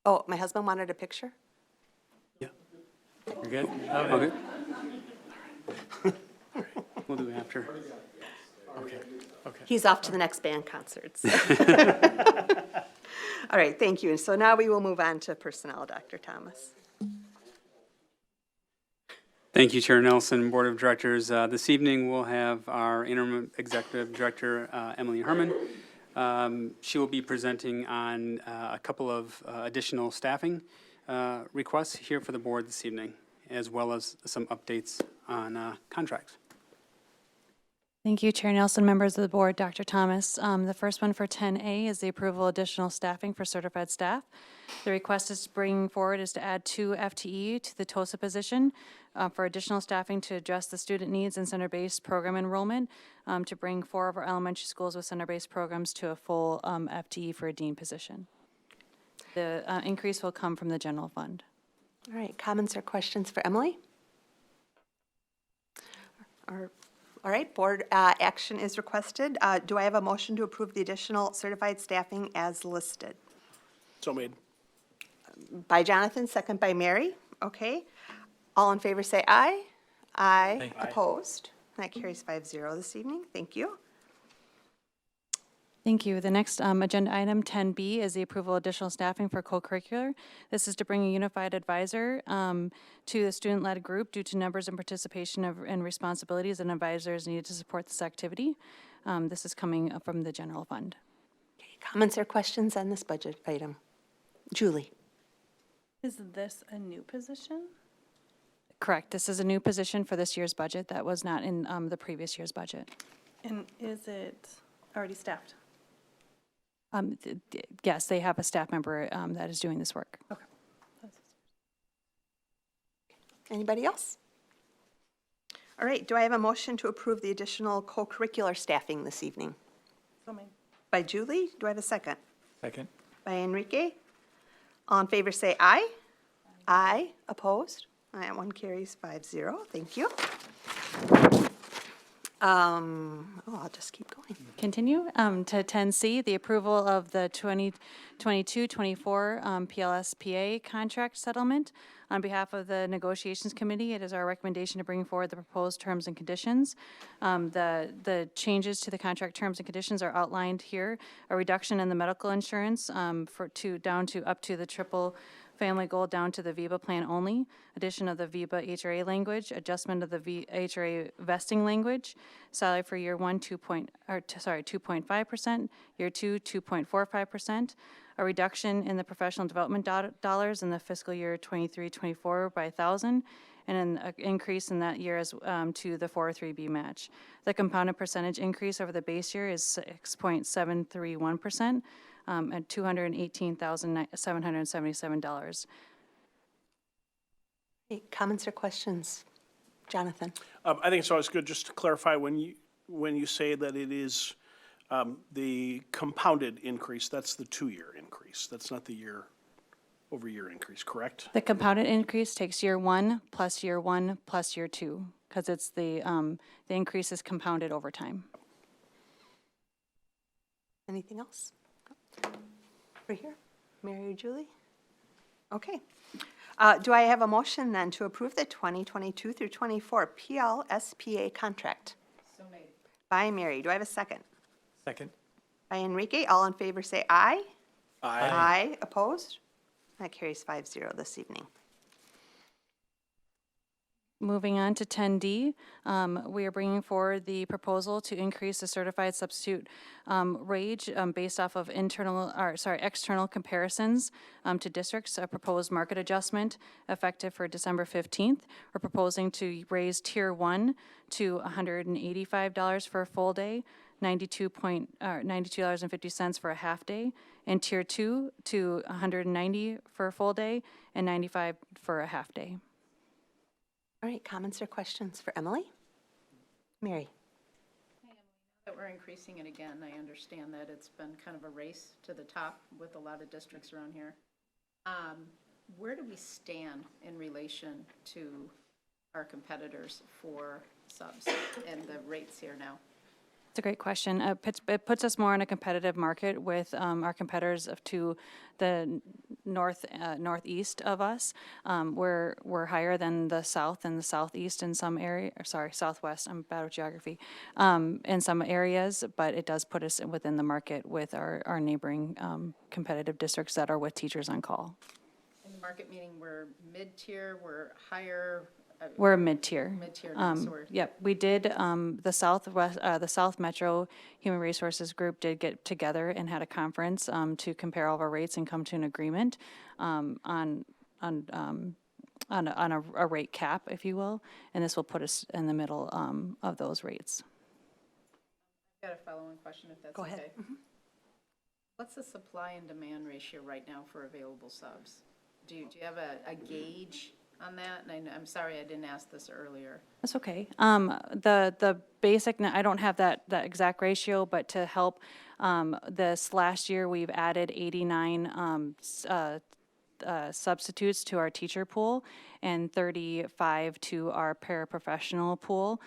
Oh, my husband wanted a picture? You're good? Okay. We'll do it after. He's off to the next band concerts. All right, thank you. And so now we will move on to personnel, Dr. Thomas. Thank you, Chair Nelson, Board of Directors. This evening, we'll have our interim executive director, Emily Herman. She will be presenting on a couple of additional staffing requests here for the board this evening, as well as some updates on contracts. Thank you, Chair Nelson, members of the board, Dr. Thomas. The first one for 10A is the approval of additional staffing for certified staff. The request is bringing forward is to add 2 FTE to the TOSA position for additional staffing to address the student needs and center-based program enrollment, to bring 4 of our elementary schools with center-based programs to a full FTE for a dean position. The increase will come from the general fund. All right, comments or questions for Emily? All right, board action is requested. Do I have a motion to approve the additional certified staffing as listed? So made. By Jonathan, second by Mary. Okay. All in favor say aye. Aye. Aye. Opposed? That carries 5-0 this evening. Thank you. Thank you. The next agenda item, 10B, is the approval of additional staffing for co-curricular. This is to bring a unified advisor to the student-led group due to numbers and participation and responsibilities and advisors needed to support this activity. This is coming from the general fund. Okay, comments or questions on this budget item? Julie? Is this a new position? Correct. This is a new position for this year's budget that was not in the previous year's budget. And is it already staffed? Yes, they have a staff member that is doing this work. Okay. Anybody else? All right, do I have a motion to approve the additional co-curricular staffing this evening? So made. By Julie, do I have a second? Second? By Enrique. All in favor say aye. Aye. Opposed? That one carries 5-0. Thank you. I'll just keep going. Continue to 10C, the approval of the 2022-24 PLSPA contract settlement. On behalf of the negotiations committee, it is our recommendation to bring forward the proposed terms and conditions. The changes to the contract terms and conditions are outlined here. A reduction in the medical insurance down to up to the triple family goal down to the VIBA plan only, addition of the VIBA HRA language, adjustment of the HRA vesting language, salary for year 1, 2.5%, year 2, 2.45%, a reduction in the professional development dollars in the fiscal year 23-24 by 1,000, and an increase in that year as to the 403B match. The compounded percentage increase over the base year is 6.731%. At $218,777. Any comments or questions? Jonathan? I think it's always good just to clarify when you say that it is the compounded increase, that's the 2-year increase. That's not the year-over-year increase, correct? The compounded increase takes year 1 plus year 1 plus year 2, because it's the increase is compounded over time. Anything else? Over here, Mary or Julie? Okay. Do I have a motion then to approve the 2022 through 24 PLSPA contract? So made. By Mary. Do I have a second? Second. By Enrique. All in favor say aye. Aye. Aye. Opposed? That carries 5-0 this evening. Moving on to 10D, we are bringing forward the proposal to increase the certified substitute wage based off of external comparisons to districts, a proposed market adjustment effective for December 15th. We're proposing to raise Tier 1 to $185 for a full day, $92.50 for a half day, and Tier 2 to $190 for a full day and $95 for a half day. All right, comments or questions for Emily? Mary? That we're increasing it again, I understand that it's been kind of a race to the top with a lot of districts around here. Where do we stand in relation to our competitors for subs and the rates here now? It's a great question. It puts us more in a competitive market with our competitors to the northeast of us. We're higher than the south and the southeast in some area. Southwest. I'm bad with geography. In some areas, but it does put us within the market with our neighboring competitive districts that are with teachers on call. In the market meaning we're mid-tier, we're higher? We're mid-tier. Mid-tier now, so we're. Yep, we did, the South Metro Human Resources Group did get together and had a conference to compare all of our rates and come to an agreement on a rate cap, if you will, and this will put us in the middle of those rates. I've got a follow-on question if that's Go okay. ahead. What's the supply and demand ratio right now for available subs? Do you have a gauge on that? And I'm sorry I didn't ask this earlier. That's okay. The basic, I don't have that exact ratio, but to help, this last year, we've added 89 substitutes to our teacher pool and 35 to our paraprofessional pool.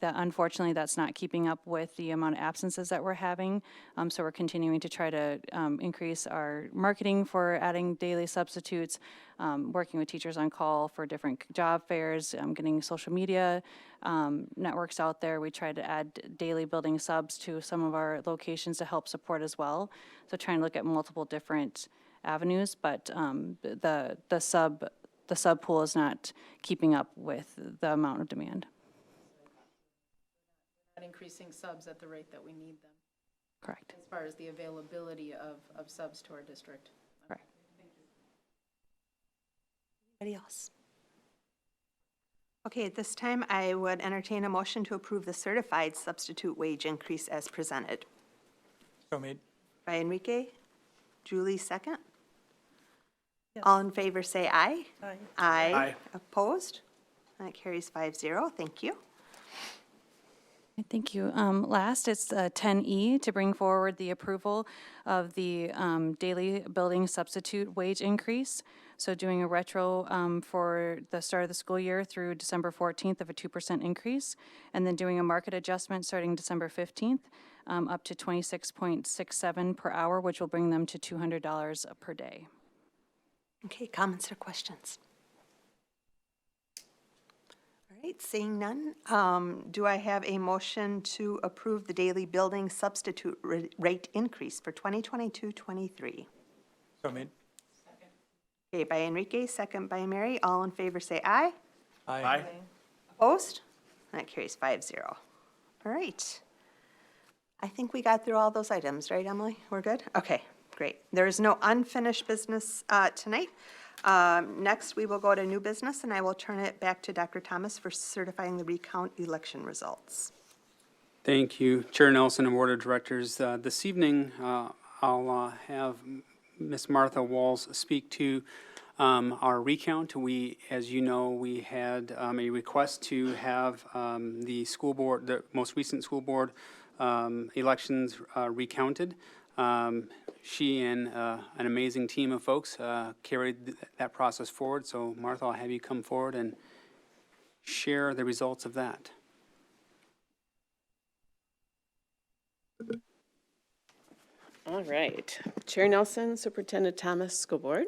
Unfortunately, that's not keeping up with the amount of absences that we're having. So we're continuing to try to increase our marketing for adding daily substitutes, working with teachers on call for different job fairs, getting social media networks out there. We try to add daily building subs to some of our locations to help support as well. So trying to look at multiple different avenues, but the sub pool is not keeping up with the amount of demand. Not increasing subs at the rate that we need them, Correct. as far as the availability of subs to our district. Correct. Anybody else? Okay, at this time, I would entertain a motion to approve the certified substitute wage increase as presented. So made. By Enrique. Julie, second. Yes. All in favor, say aye. Aye. Aye. Aye. Opposed? That carries 5-0. Thank you. Thank you. Last, it's 10E to bring forward the approval of the daily building substitute wage increase. So doing a retro for the start of the school year through December 14th of a 2% increase, and then doing a market adjustment starting December 15th up to 26.67 per hour, which will bring them to $200 per day. Okay, comments or questions? All right, seeing none, do I have a motion to approve the daily building substitute rate increase for 2022-23? So made. Okay, by Enrique, second by Mary. All in favor say aye. Aye. Opposed? That carries 5-0. All right. I think we got through all those items, right, Emily? We're good? Okay, great. There is no unfinished business tonight. Next, we will go to new business, and I will turn it back to Dr. Thomas for certifying the recount election results. Thank you, Chair Nelson and Board of Directors. This evening, I'll have Ms. Martha Walls speak to Our recount, as you know, we had a request to have the school board, the most recent school board elections recounted. She and an amazing team of folks carried that process forward. So Martha, I'll have you come forward and share the results of that. All right. Chair Nelson, Superintendent Thomas, School Board.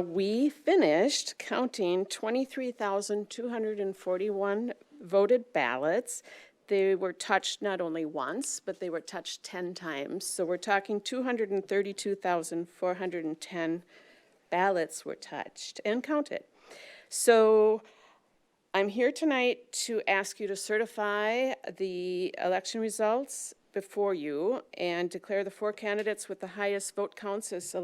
We finished counting 23,241 voted ballots. They were touched not only once, but they were touched 10 times. So we're talking 232,410 ballots were touched and counted. So I'm here tonight to ask you to certify the election results before you and declare the 4 candidates with the highest vote counts as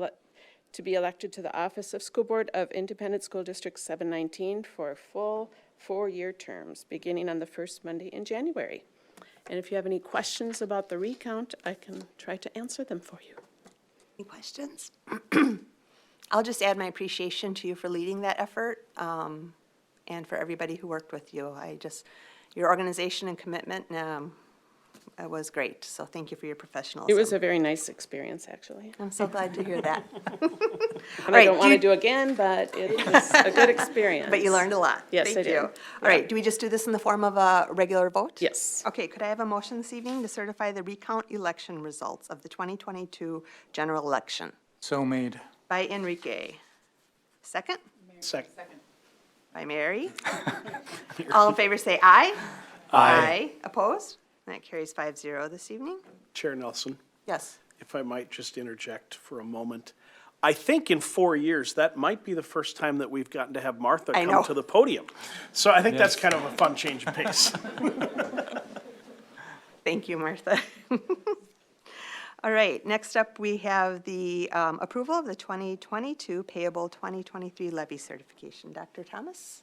to be elected to the office of School Board of Independent School District 719 for full 4-year terms, beginning on the first Monday in January. And if you have any questions about the recount, I can try to answer them for you. Any questions? I'll just add my appreciation to you for leading that effort, and for everybody who worked with you. Your organization and commitment was great, so thank you for your professionalism. It was a very nice experience, actually. I'm so glad to hear that. And I don't want to do again, but it was a good experience. But you learned a lot. Yes, I Thank did. you. All right, do we just do this in the form of a regular vote? Yes. Okay, could I have a motion this evening to certify the recount election results of the 2022 general election? So made. By Enrique. Second? Second. By Mary. All in favor say aye. Aye. Opposed? That carries 5-0 this evening. Chair Nelson, Yes. if I might just interject for a moment. I think in 4 years, that might be the first time that we've gotten to have Martha I know. come to the podium. So I think that's Yes. kind of a fun change of pace. Thank you, Martha. All right, next up, we have the approval of the 2022 payable 2023 levy certification. Dr. Thomas?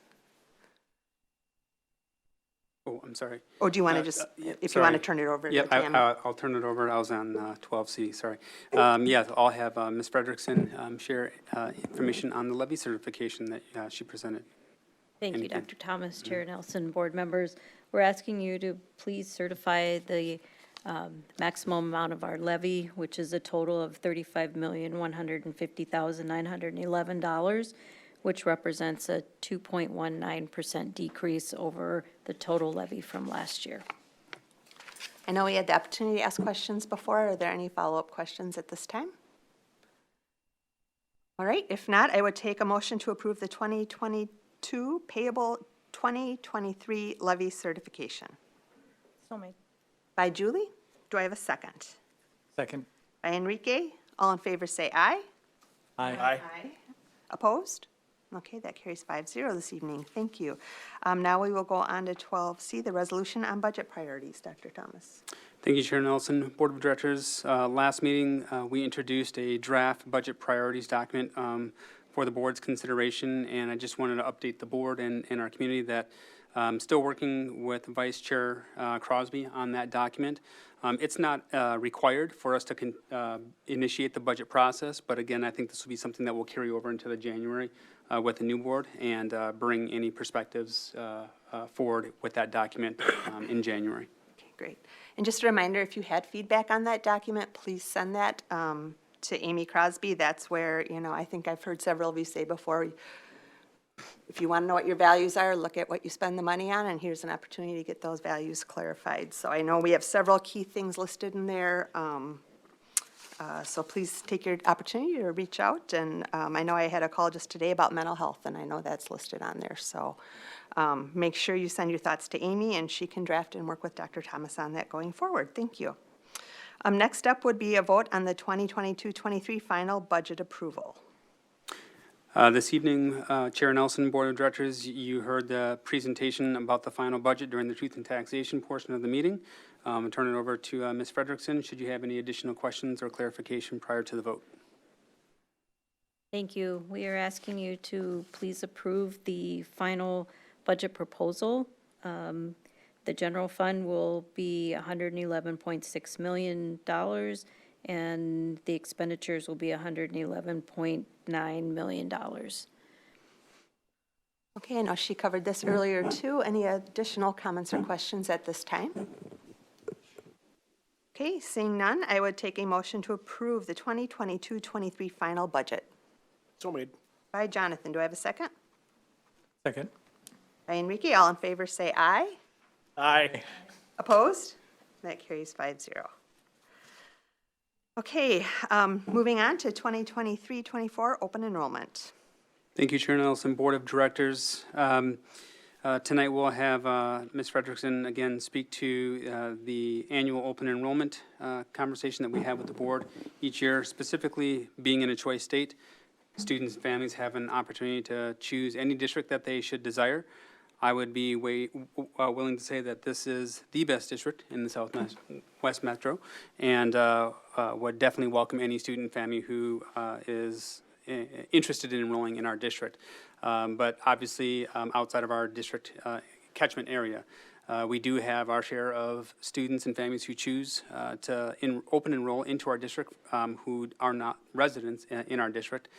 Oh, I'm sorry. Or do you want to just, if you want to turn it over to Yep, Tammy? I'll turn it over. I was on 12C, sorry. Yeah, I'll have Ms. Frederickson share information on the levy certification that she presented. Thank you, Thank you. Dr. Thomas, Chair Nelson, board members. We're asking you to please certify the maximum amount of our levy, which is a total of $35,150,911, which represents a 2.19% decrease over the total levy from last year. I know we had the opportunity to ask questions before. Are there any follow-up questions at this time? All right, if not, I would take a motion to approve the 2022 payable 2023 levy certification. So made. By Julie. Do I have a second? Second. By Enrique. All in favor say aye. Aye. Aye. Opposed? Okay, that carries 5-0 this evening. Thank you. Now we will go on to 12C, the resolution on budget priorities. Dr. Thomas. Thank you, Chair Nelson. Board of Directors, last meeting, we introduced a draft budget priorities document for the board's consideration, and I just wanted to update the board and our community that I'm still working with Vice Chair Crosby on that document. It's not required for us to initiate the budget process, but again, I think this will be something that will carry over into the January with the new board and bring any perspectives forward with that document in January. Okay, great. And just a reminder, if you had feedback on that document, please send that to Amy Crosby. That's where, I think I've heard several of you say before, if you want to know what your values are, look at what you spend the money on, and here's an opportunity to get those values clarified. So I know we have several key things listed in there. So please take your opportunity to reach out. And I know I had a call just today about mental health, and I know that's listed on there. So make sure you send your thoughts to Amy, and she can draft and work with Dr. Thomas on that going forward. Thank you. Next up would be a vote on the 2022-23 final budget approval. This evening, Chair Nelson, Board of Directors, you heard the presentation about the final budget during the Truth and Taxation portion of the meeting. I'll turn it over to Ms. Frederickson. Should you have any additional questions or clarification prior to the vote? Thank you. We are asking you to please approve the final budget proposal. The general fund will be $111.6 million, and the expenditures will be $111.9 million. Okay, I know she covered this earlier too. Any additional comments or questions at this time? Okay, seeing none, I would take a motion to approve the 2022-23 final budget. So made. By Jonathan, do I have a second? Second. By Enrique, all in favor say aye. Aye. Opposed? That carries 5-0. Okay, moving on to 2023-24 open enrollment. Thank you, Chair Nelson, Board of Directors. Tonight we'll have Ms. Frederickson again speak to the annual open enrollment conversation that we have with the board each year. Specifically, being in a choice state, students and families have an opportunity to choose any district that they should desire. I would be willing to say that this is the best district in the Southwest Metro, and would definitely welcome any student and family who is interested in enrolling in our district. But obviously, outside of our district catchment area, we do have our share of students and families who choose to open enroll into our district who are not residents in our district.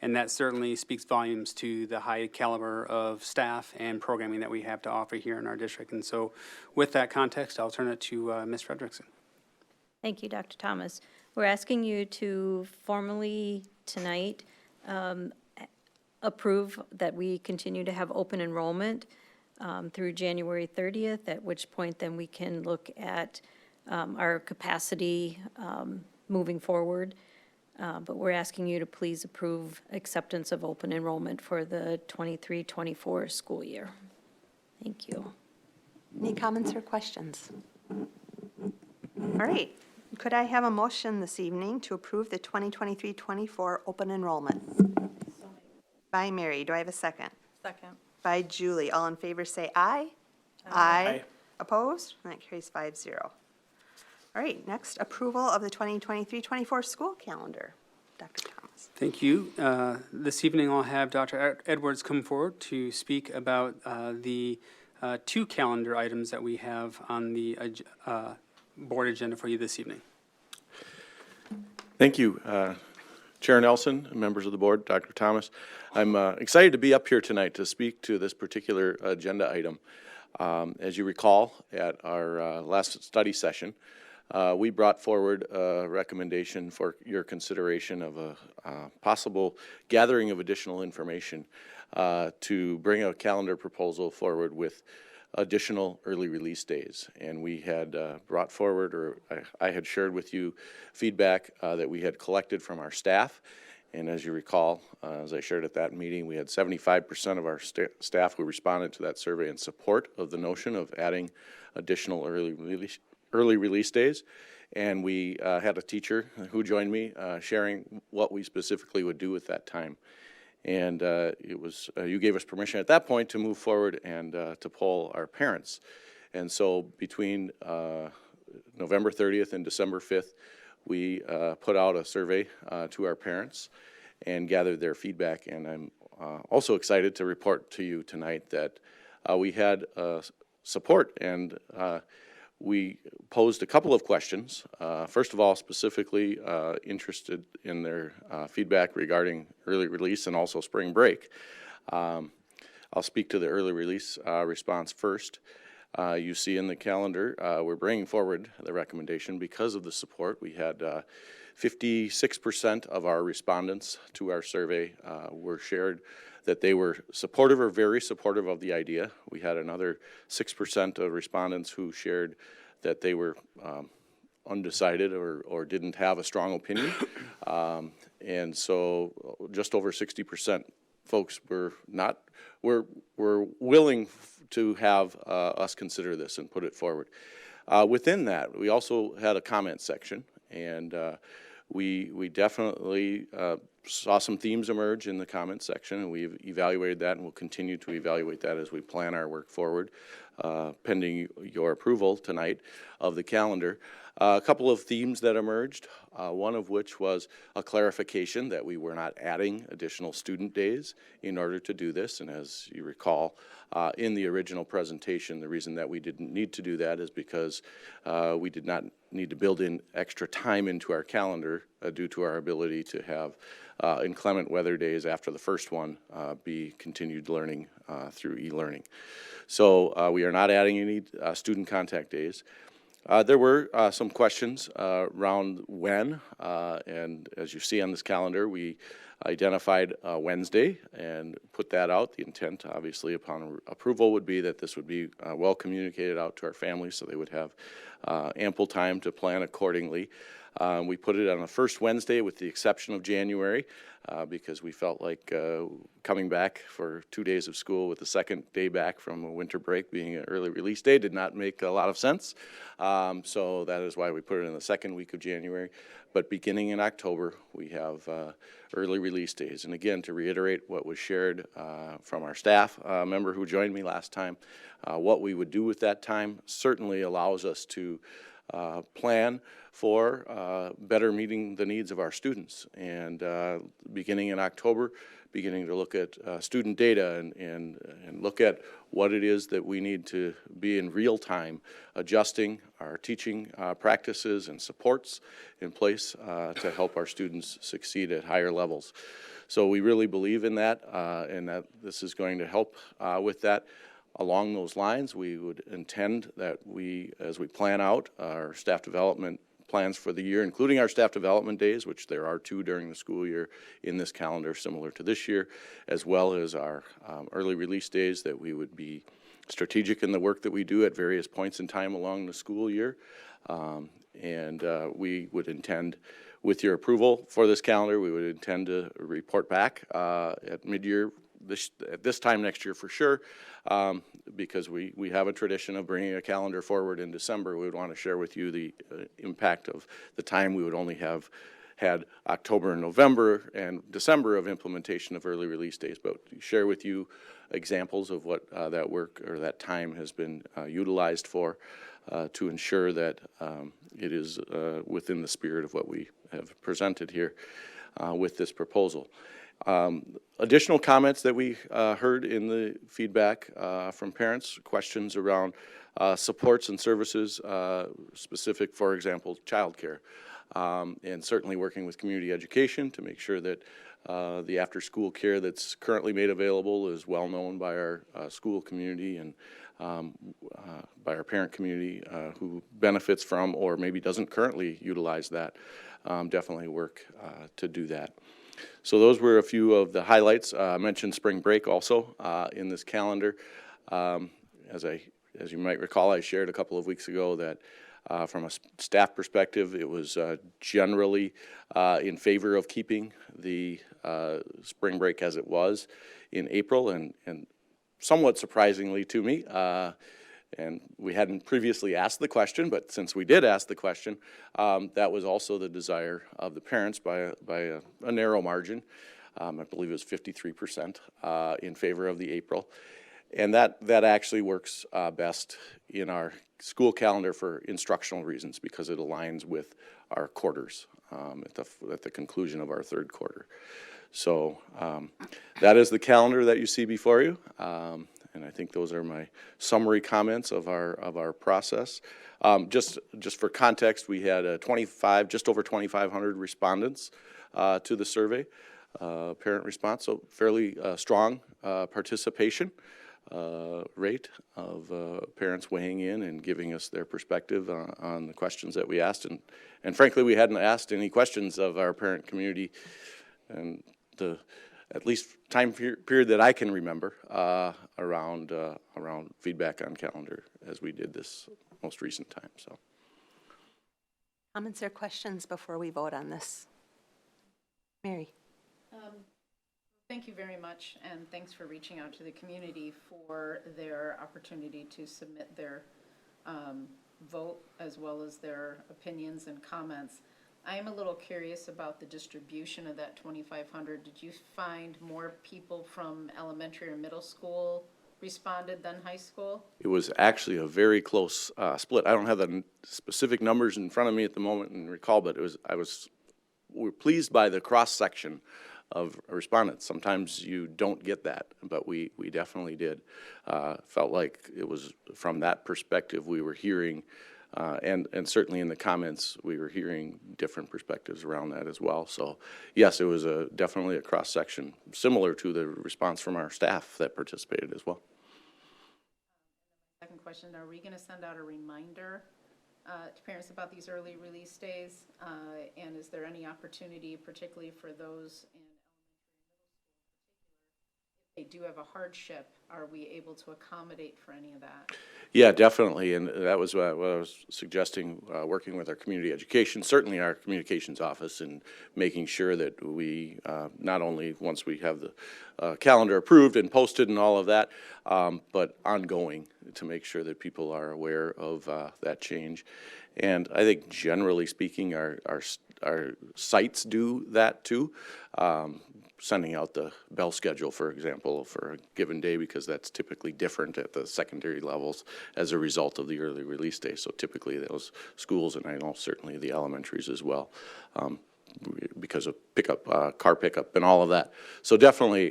And that certainly speaks volumes to the high caliber of staff and programming that we have to offer here in our district. And so with that context, I'll turn it to Ms. Frederickson. Thank you, Dr. Thomas. We're asking you to formally tonight approve that we continue to have open enrollment through January 30th, at which point then we can look at our capacity moving forward. But we're asking you to please approve acceptance of open enrollment for the 23-24 school year. Thank you. Any comments or questions? All right, could I have a motion this evening to approve the 2023-24 open enrollment? By Mary, do I have a second? Second. By Julie, all in favor say aye. Aye. Opposed? That carries 5-0. All right, next, approval of the 2023-24 school calendar. Dr. Thomas. Thank you. This evening I'll have Dr. Edwards come forward to speak about the two calendar items that we have on the board agenda for you this evening. Thank you, Chair Nelson, members of the board, Dr. Thomas. I'm excited to be up here tonight to speak to this particular agenda item. As you recall, at our last study session, we brought forward a recommendation for your consideration of a possible gathering of additional information to bring a calendar proposal forward with additional early release days. And we had brought forward, or I had shared with you feedback that we had collected from our staff. And as you recall, as I shared at that meeting, we had 75% of our staff who responded to that survey in support of the notion of adding additional early release days. And we had a teacher who joined me sharing what we specifically would do with that time. And it was, you gave us permission at that point to move forward and to poll our parents. And so between November 30th and December 5th, we put out a survey to our parents and gathered their feedback. And I'm also excited to report to you tonight that we had support, and we posed a couple of questions. First of all, specifically interested in their feedback regarding early release and also spring break. I'll speak to the early release response first. You see in the calendar, we're bringing forward the recommendation because of the support. We had 56% of our respondents to our survey were shared that they were supportive or very supportive of the idea. We had another 6% of respondents who shared that they were undecided or didn't have a strong opinion. And so just over 60% folks were willing to have us consider this and put it forward. Within that, we also had a comment section, and we definitely saw some themes emerge in the comment section, and we've evaluated that and will continue to evaluate that as we plan our work forward. pending your approval tonight of the calendar. A couple of themes that emerged, one of which was a clarification that we were not adding additional student days in order to do this. And as you recall, in the original presentation, the reason that we didn't need to do that is because we did not need to build in extra time into our calendar due to our ability to have inclement weather days after the first one be continued learning through e-learning. So we are not adding any student contact days. There were some questions around when, and as you see on this calendar, we identified Wednesday and put that out. The intent, obviously, upon approval would be that this would be well communicated out to our families so they would have ample time to plan accordingly. We put it on the first Wednesday with the exception of January because we felt like coming back for 2 days of school with the second day back from a winter break being an early release day did not make a lot of sense. So that is why we put it in the second week of January. But beginning in October, we have early release days. And again, to reiterate what was shared from our staff member who joined me last time, what we would do with that time certainly allows us to plan for better meeting the needs of our students. And beginning in October, beginning to look at student data and look at what it is that we need to be in real time adjusting our teaching practices and supports in place to help our students succeed at higher levels. So we really believe in that and that this is going to help with that. Along those lines, we would intend that we, as we plan out our staff development plans for the year, including our staff development days, which there are 2 during the school year in this calendar similar to this year, as well as our early release days, that we would be strategic in the work that we do at various points in time along the school year. We would intend, with your approval for this calendar, we would intend to report back at mid-year at this time next year for sure, because we have a tradition of bringing a calendar forward in December. We would want to share with you the impact of the time we would only have had October and November and December of implementation of early release days, but share with you examples of what that work or that time has been utilized for to ensure that it is within the spirit of what we have presented here with this proposal. Additional comments that we heard in the feedback from parents, questions around supports and services specific, for example, childcare, and certainly working with community education to make sure that the after-school care that's currently made available is well known by our school community and by our parent community who benefits from or maybe doesn't currently utilize that. Definitely work to do that. So those were a few of the highlights. I mentioned spring break also in this calendar. As you might recall, I shared a couple of weeks ago that from a staff perspective, it was generally in favor of keeping the spring break as it was in April, and somewhat surprisingly to me, and we hadn't previously asked the question, but since we did ask the question, that was also the desire of the parents by a narrow margin. I believe it was 53% in favor of the April. And that actually works best in our school calendar for instructional reasons because it aligns with our quarters at the conclusion of our third quarter. So that is the calendar that you see before you. And I think those are my summary comments of our process. Just for context, we had just over 2,500 respondents to the survey, parent response, so fairly strong participation rate of parents weighing in and giving us their perspective on the questions that we asked. And frankly, we hadn't asked any questions of our parent community and the at least time period that I can remember around feedback on calendar as we did this most recent time. So, Comments or questions before we vote on this? Mary. Thank you very much, and thanks for reaching out to the community for their opportunity to submit their vote as well as their opinions and comments. I am a little curious about the distribution of that 2,500. Did you find more people from elementary or middle school responded than high school? It was actually a very close split. I don't have the specific numbers in front of me at the moment and recall, but we were pleased by the cross-section of respondents. Sometimes you don't get that, but we definitely did. Felt like it was from that perspective we were hearing, and certainly in the comments, we were hearing different perspectives around that as well. So yes, it was definitely a cross-section, similar to the response from our staff that participated as well. Second question, are we going to send out a reminder to parents about these early release days? And is there any opportunity, particularly for those in they do have a hardship, are we able to accommodate for any of that? Yeah, definitely, and that was what I was suggesting, working with our community education, certainly our communications office, and making sure that we, not only once we have the calendar approved and posted and all of that, but ongoing to make sure that people are aware of that change. And I think generally speaking, our sites do that too. Sending out the bell schedule, for example, for a given day, because that's typically different at the secondary levels as a result of the early release day. So typically those schools, and I know certainly the elementaries as well, because of pickup, car pickup and all of that. So definitely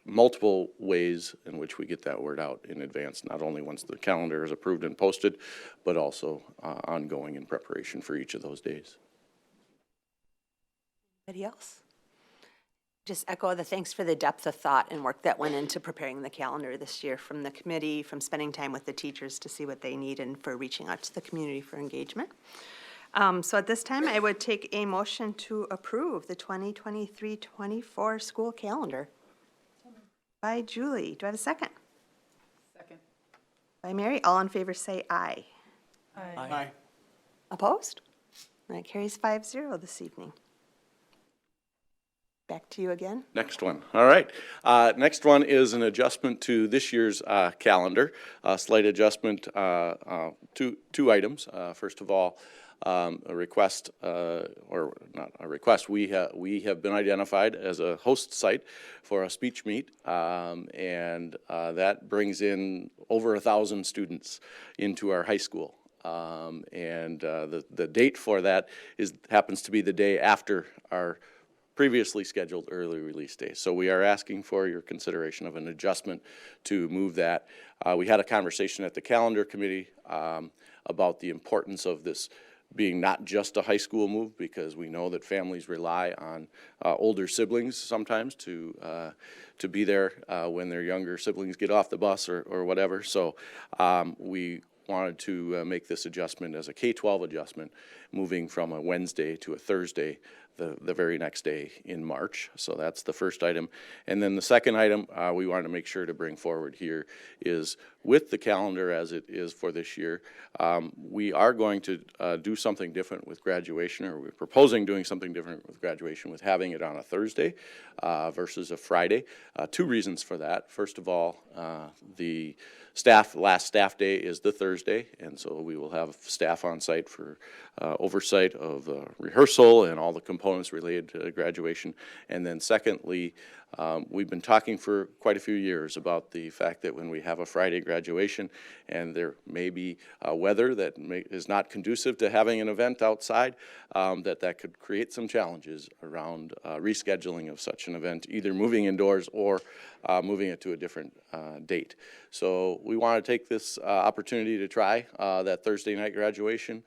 multiple ways in which we get that word out in advance, not only once the calendar is approved and posted, but also ongoing in preparation for each of those days. Anybody else? Just echo the thanks for the depth of thought and work that went into preparing the calendar this year, from the committee, from spending time with the teachers to see what they need, and for reaching out to the community for engagement. So at this time, I would take a motion to approve the 2023-24 school calendar. By Julie. Do I have a second? Second. By Mary. All in favor say aye. Aye. Opposed? That carries 5-0 this evening. Back to you again. Next one. All right. Next one is an adjustment to this year's calendar, a slight adjustment, two items. First of all, a request, or not a request, we have been identified as a host site for a speech meet, and that brings in over 1,000 students into our high school. And the date for that happens to be the day after our previously scheduled early release day. So we are asking for your consideration of an adjustment to move that. We had a conversation at the calendar committee about the importance of this being not just a high school move, because we know that families rely on older siblings sometimes to be there when their younger siblings get off the bus or whatever. So we wanted to make this adjustment as a K-12 adjustment, moving from a Wednesday to a Thursday the very next day in March. So that's the first item. And then the second item we wanted to make sure to bring forward here is, with the calendar as it is for this year, we are going to do something different with graduation, or we're proposing doing something different with graduation, with having it on a Thursday versus a Friday. Two reasons for that. First of all, the last staff day is the Thursday, and so we will have staff on site for oversight of rehearsal and all the components related to graduation. And then secondly, we've been talking for quite a few years about the fact that when we have a Friday graduation and there may be weather that is not conducive to having an event outside, that could create some challenges around rescheduling of such an event, either moving indoors or moving it to a different date. So we want to take this opportunity to try that Thursday night graduation.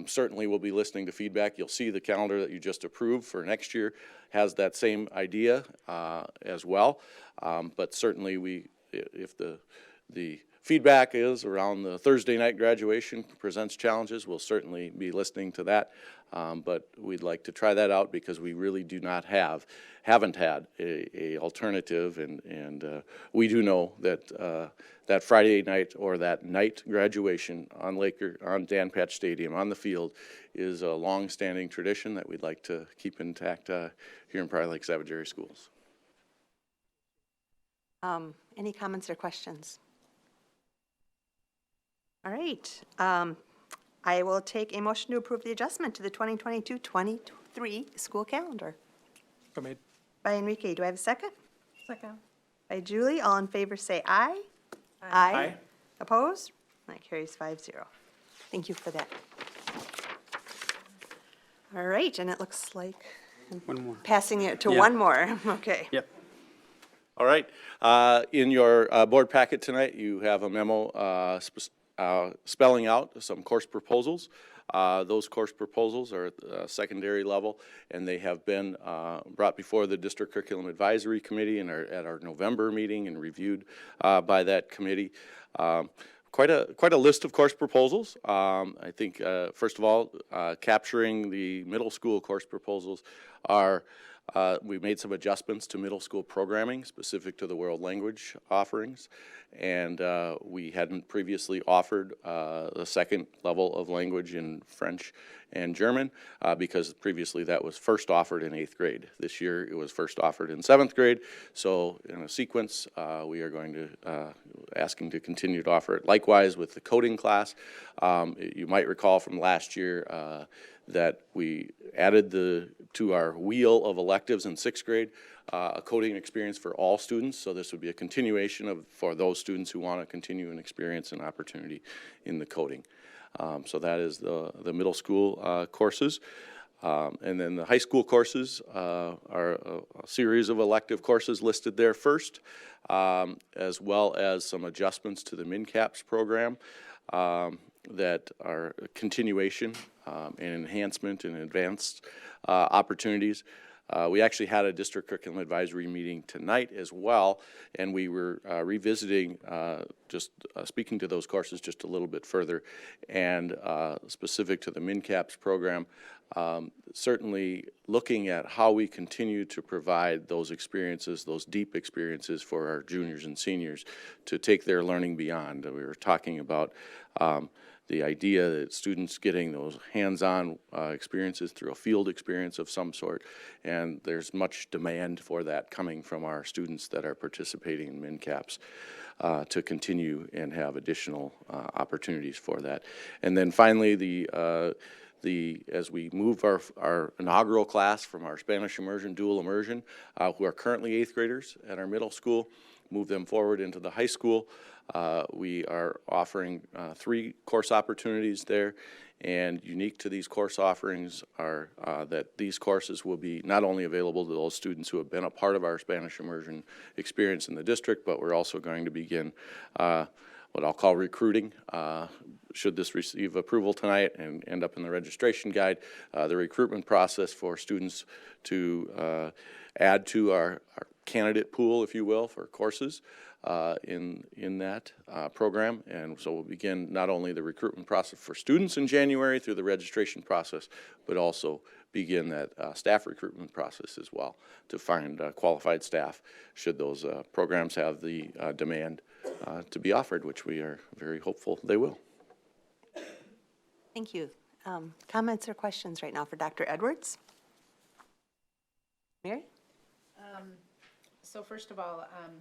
Certainly we'll be listening to feedback. You'll see the calendar that you just approved for next year has that same idea as well. But certainly if the feedback is around the Thursday night graduation presents challenges, we'll certainly be listening to that. But we'd like to try that out because we really haven't had a alternative, and we do know that that Friday night or that night graduation on Dan Patch Stadium on the field is a long-standing tradition that we'd like to keep intact here in Prior Lake Savage Area Schools. Any comments or questions? All right. I will take a motion to approve the adjustment to the 2022-23 school calendar. So made. By Enrique. Do I have a second? Second. by Julie. All in favor, say aye. Aye. Opposed? That carries 5-0. Thank you for that. All right, and it looks like One more. passing it to Yeah. one more. Okay. Yep. All right. In your board packet tonight, you have a memo spelling out some course proposals. Those course proposals are at the secondary level, and they have been brought before the District Curriculum Advisory Committee and are at our November meeting and reviewed by that committee. Quite a list of course proposals. I think, first of all, capturing the middle school course proposals are we made some adjustments to middle school programming specific to the world language offerings, and we hadn't previously offered the second level of language in French and German because previously that was first offered in 8th grade. This year it was first offered in 7th grade, so in a sequence we are going to asking to continue to offer it. Likewise with the coding class, you might recall from last year that we added to our wheel of electives in 6th grade, a coding experience for all students. So this would be a continuation for those students who want to continue and experience an opportunity in the coding. So that is the middle school courses. And then the high school courses are a series of elective courses listed there first, as well as some adjustments to the MinCAPS program that are a continuation and enhancement and advanced opportunities. We actually had a District Curriculum Advisory meeting tonight as well, and we were revisiting, speaking to those courses just a little bit further, and specific to the MinCAPS program, certainly looking at how we continue to provide those experiences, those deep experiences for our juniors and seniors to take their learning beyond. We were talking about the idea that students getting those hands-on experiences through a field experience of some sort, and there's much demand for that coming from our students that are participating in MinCAPS to continue and have additional opportunities for that. And then finally, as we move our inaugural class from our Spanish immersion, dual immersion, who are currently 8th graders at our middle school, move them forward into the high school. We are offering 3 course opportunities there, and unique to these course offerings are that these courses will be not only available to those students who have been a part of our Spanish immersion experience in the district, but we're also going to begin what I'll call recruiting. Should this receive approval tonight and end up in the registration guide, the recruitment process for students to add to our candidate pool, if you will, for courses in that program. And so we'll begin not only the recruitment process for students in January through the registration process, but also begin that staff recruitment process as well to find qualified staff should those programs have the demand to be offered, which we are very hopeful they will. Thank you. Comments or questions right now for Dr. Edwards? Mary? So first of all, I'm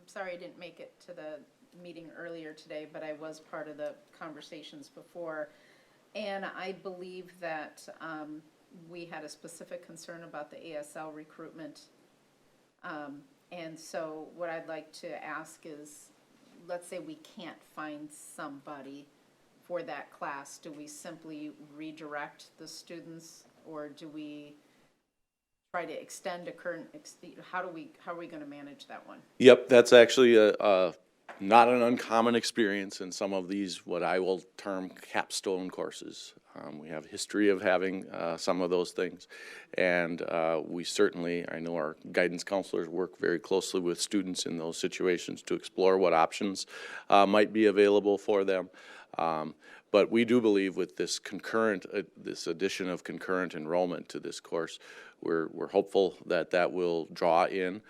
sorry I didn't make it to the meeting earlier today, but I was part of the conversations before. And I believe that we had a specific concern about the ASL recruitment. And so what I'd like to ask is, let's say we can't find somebody for that class, do we simply redirect the students, or do we try to extend a current, how are we going to manage that one? Yep, that's actually not an uncommon experience in some of these, what I will term capstone courses. We have a history of having some of those things, and we certainly, I know our guidance counselors work very closely with students in those situations to explore what options might be available for them. But we do believe with this this addition of concurrent enrollment to this course, we're hopeful that that will draw in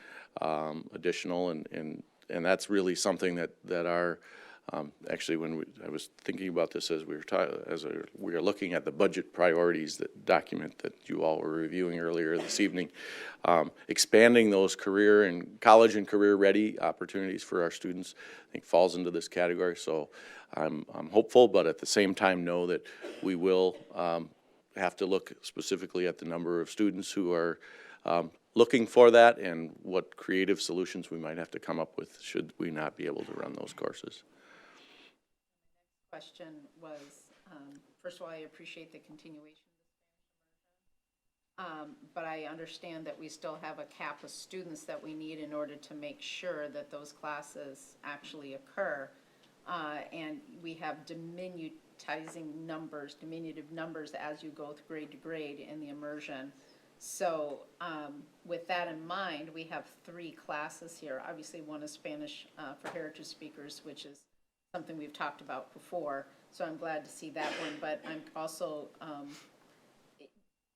additional, and that's really something that our actually when I was thinking about this as we were looking at the budget priorities, that document that you all were reviewing earlier this evening, expanding those college and career ready opportunities for our students, I think falls into this category. So I'm hopeful, but at the same time know that we will have to look specifically at the number of students who are looking for that and what creative solutions we might have to come up with should we not be able to run those courses. Question was, first of all, I appreciate the continuation. But I understand that we still have a cap of students that we need in order to make sure that those classes actually occur. And we have diminutive numbers as you go grade to grade in the immersion. So with that in mind, we have 3 classes here. Obviously, one is Spanish for heritage speakers, which is something we've talked about before. So I'm glad to see that one, but I'm also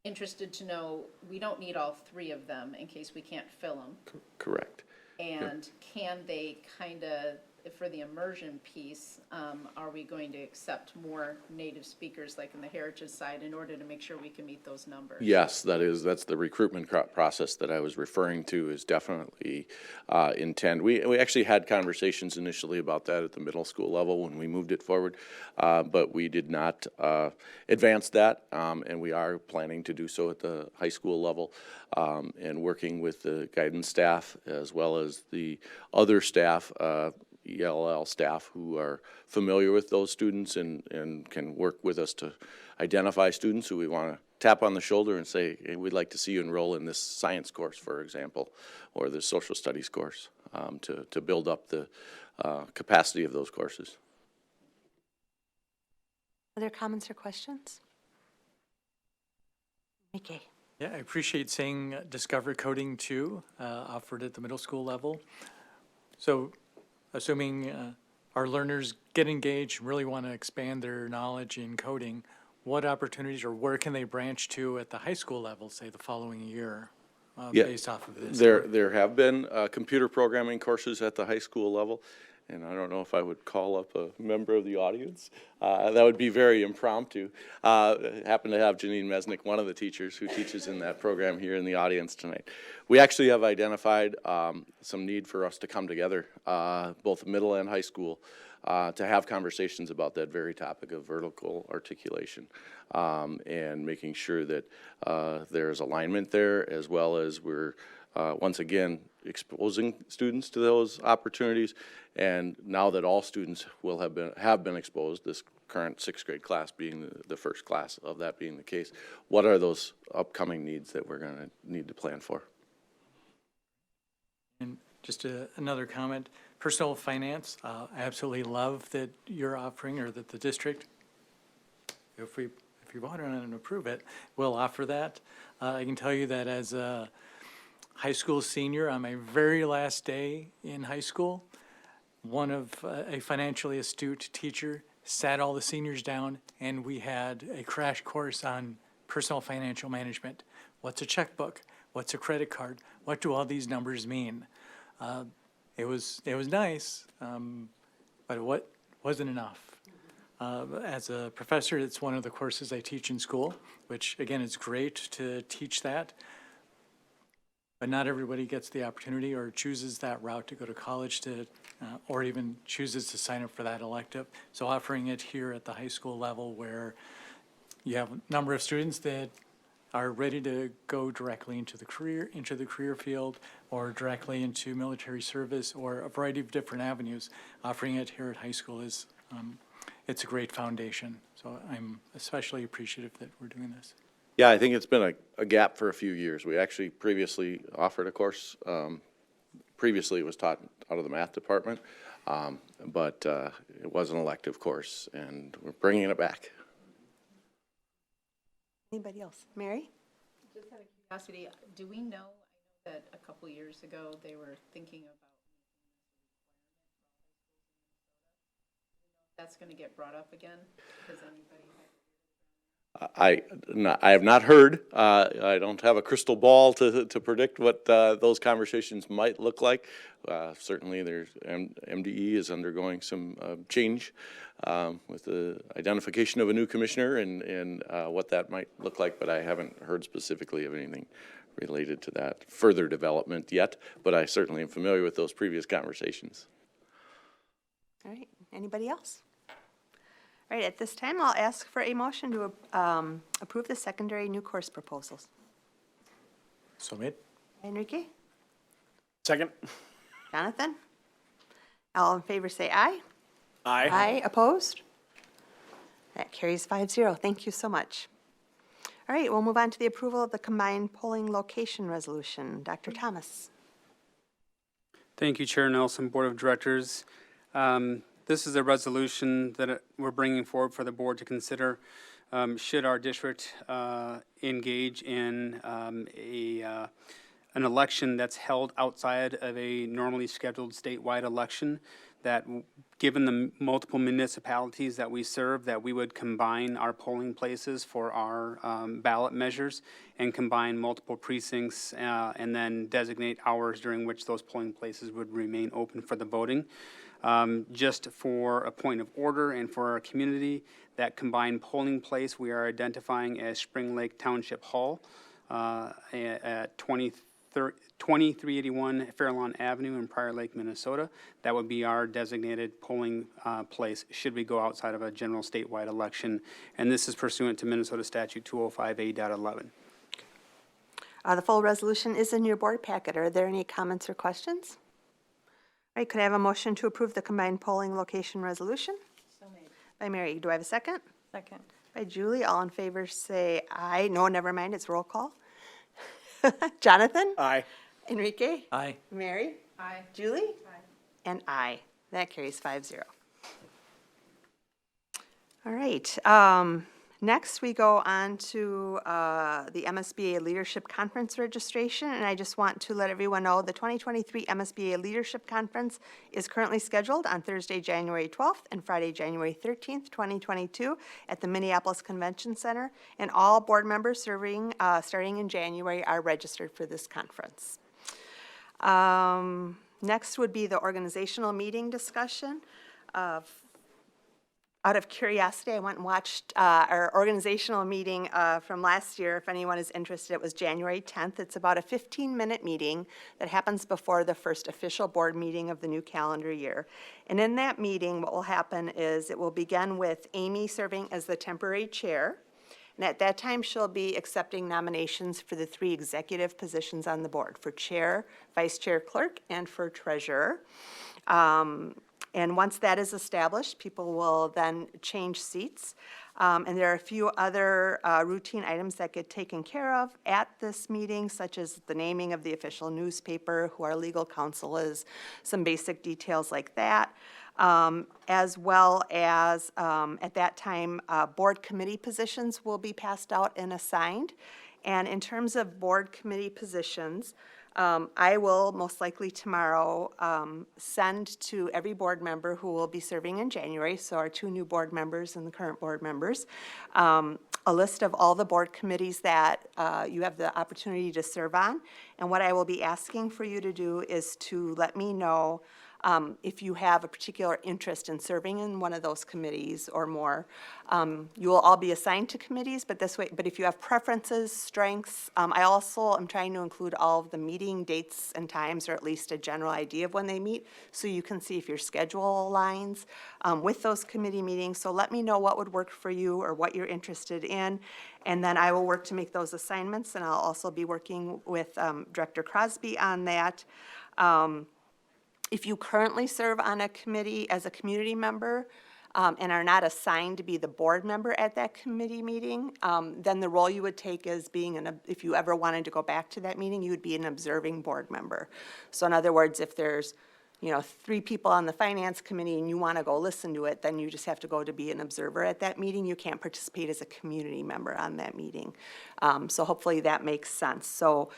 interested to know, we don't need all 3 of them in case we can't fill them. Correct. And can they kind of, for the immersion piece, are we going to accept more native speakers like in the heritage side in order to make sure we can meet those numbers? Yes, that's the recruitment process that I was referring to is definitely intend. We actually had conversations initially about that at the middle school level when we moved it forward, but we did not advance that, and we are planning to do so at the high school level, and working with the guidance staff as well as the other staff, ELL staff who are familiar with those students and can work with us to identify students who we want to tap on the shoulder and say, hey, we'd like to see you enroll in this science course, for example, or the social studies course, to build up the capacity of those courses. Other comments or questions? Mickey? Yeah, I appreciate seeing Discover Coding too, offered at the middle school level. So assuming our learners get engaged, really want to expand their knowledge in coding, what opportunities or where can they branch to at the high school level, say the following year, based off of this? There have been computer programming courses at the high school level, and I don't know if I would call up a member of the audience. That would be very impromptu. Happen to have Janine Mesnick, one of the teachers who teaches in that program, here in the audience tonight. We actually have identified some need for us to come together, both middle and high school, to have conversations about that very topic of vertical articulation, and making sure that there's alignment there, as well as we're once again exposing students to those opportunities. And now that all students will have been exposed, this current 6th grade class being the first class of that being the case, what are those upcoming needs that we're going to need to plan for? And just another comment, personal finance, I absolutely love that you're offering, or that the district, if you vote on it and approve it, will offer that. I can tell you that as a high school senior, on my very last day in high school, one of a financially astute teacher sat all the seniors down, and we had a crash course on personal financial management. What's a checkbook? What's a credit card? What do all these numbers mean? It was nice, but it wasn't enough. As a professor, it's one of the courses I teach in school, which again, it's great to teach that. But not everybody gets the opportunity or chooses that route to go to college to, or even chooses to sign up for that elective. So offering it here at the high school level, where you have a number of students that are ready to go directly into the career field, or directly into military service, or a variety of different avenues. Offering it here at high school is, it's a great foundation. So I'm especially appreciative that we're doing this. Yeah, I think it's been a gap for a few years. We actually previously offered a course. Previously, it was taught out of the math department, but it was an elective course, and we're bringing it back. Anybody else? Mary? Just out of curiosity, do we know, I know that a couple years ago they were thinking about that's going to get brought up again? Does anybody I have not heard. I don't have a crystal ball to predict what those conversations might look like. Certainly, there's MDE is undergoing some change with the identification of a new commissioner and what that might look like, but I haven't heard specifically of anything related to that further development yet, but I certainly am familiar with those previous conversations. All right, anybody else? All right, at this time, I'll ask for a motion to approve the secondary new course proposals. So made. Enrique? Second? Jonathan? All in favor, say aye. Aye. Aye, opposed? That carries 5-0. Thank you so much. All right, we'll move on to the approval of the combined polling location resolution. Dr. Thomas? Thank you, Chair Nelson, Board of Directors. This is a resolution that we're bringing forward for the board to consider. Should our district engage in an election that's held outside of a normally scheduled statewide election, that given the multiple municipalities that we serve, that we would combine our polling places for our ballot measures and combine multiple precincts and then designate hours during which those polling places would remain open for the voting. Just for a point of order and for our community, that combined polling place we are identifying as Spring Lake Township Hall at 2381 Fairlawn Avenue in Prior Lake, Minnesota. That would be our designated polling place should we go outside of a general statewide election. And this is pursuant to Minnesota Statute 205A.11. The full resolution is in your board packet. Are there any comments or questions? All right, could I have a motion to approve the combined polling location resolution? So made. By Mary. Do I have a second? Second. By Julie. All in favor say aye. No, never mind, it's roll call. Jonathan? Aye. Enrique? Aye. Mary? Aye. Julie? Aye. And aye. That carries 5-0. All right. Next, we go on to the MSBA Leadership Conference registration, and I just want to let everyone know the 2023 MSBA Leadership Conference is currently scheduled on Thursday, January 12th and Friday, January 13th, 2022 at the Minneapolis Convention Center, and all board members serving starting in January are registered for this conference. Next would be the organizational meeting discussion. Out of curiosity, I went and watched our organizational meeting from last year. If anyone is interested, it was January 10th. It's about a 15-minute meeting that happens before the first official board meeting of the new calendar year. And in that meeting, what will happen is it will begin with Amy serving as the temporary chair. And at that time, she'll be accepting nominations for the 3 executive positions on the board, for chair, vice chair clerk, and for treasurer. And once that is established, people will then change seats. And there are a few other routine items that get taken care of at this meeting, such as the naming of the official newspaper, who our legal counsel is, some basic details like that. As well as at that time, board committee positions will be passed out and assigned. And in terms of board committee positions, I will most likely tomorrow send to every board member who will be serving in January, so our 2 new board members and the current board members, a list of all the board committees that you have the opportunity to serve on. And what I will be asking for you to do is to let me know if you have a particular interest in serving in one of those committees or more. You will all be assigned to committees, but if you have preferences, strengths, I also am trying to include all of the meeting dates and times, or at least a general idea of when they meet, so you can see if your schedule aligns with those committee meetings. So let me know what would work for you or what you're interested in, and then I will work to make those assignments, and I'll also be working with Director Crosby on that. If you currently serve on a committee as a community member and are not assigned to be the board member at that committee meeting, then the role you would take is if you ever wanted to go back to that meeting, you would be an observing board member. So in other words, if there's 3 people on the finance committee and you want to go listen to it, then you just have to go to be an observer at that meeting. You can't participate as a community member on that meeting. So hopefully that makes sense. So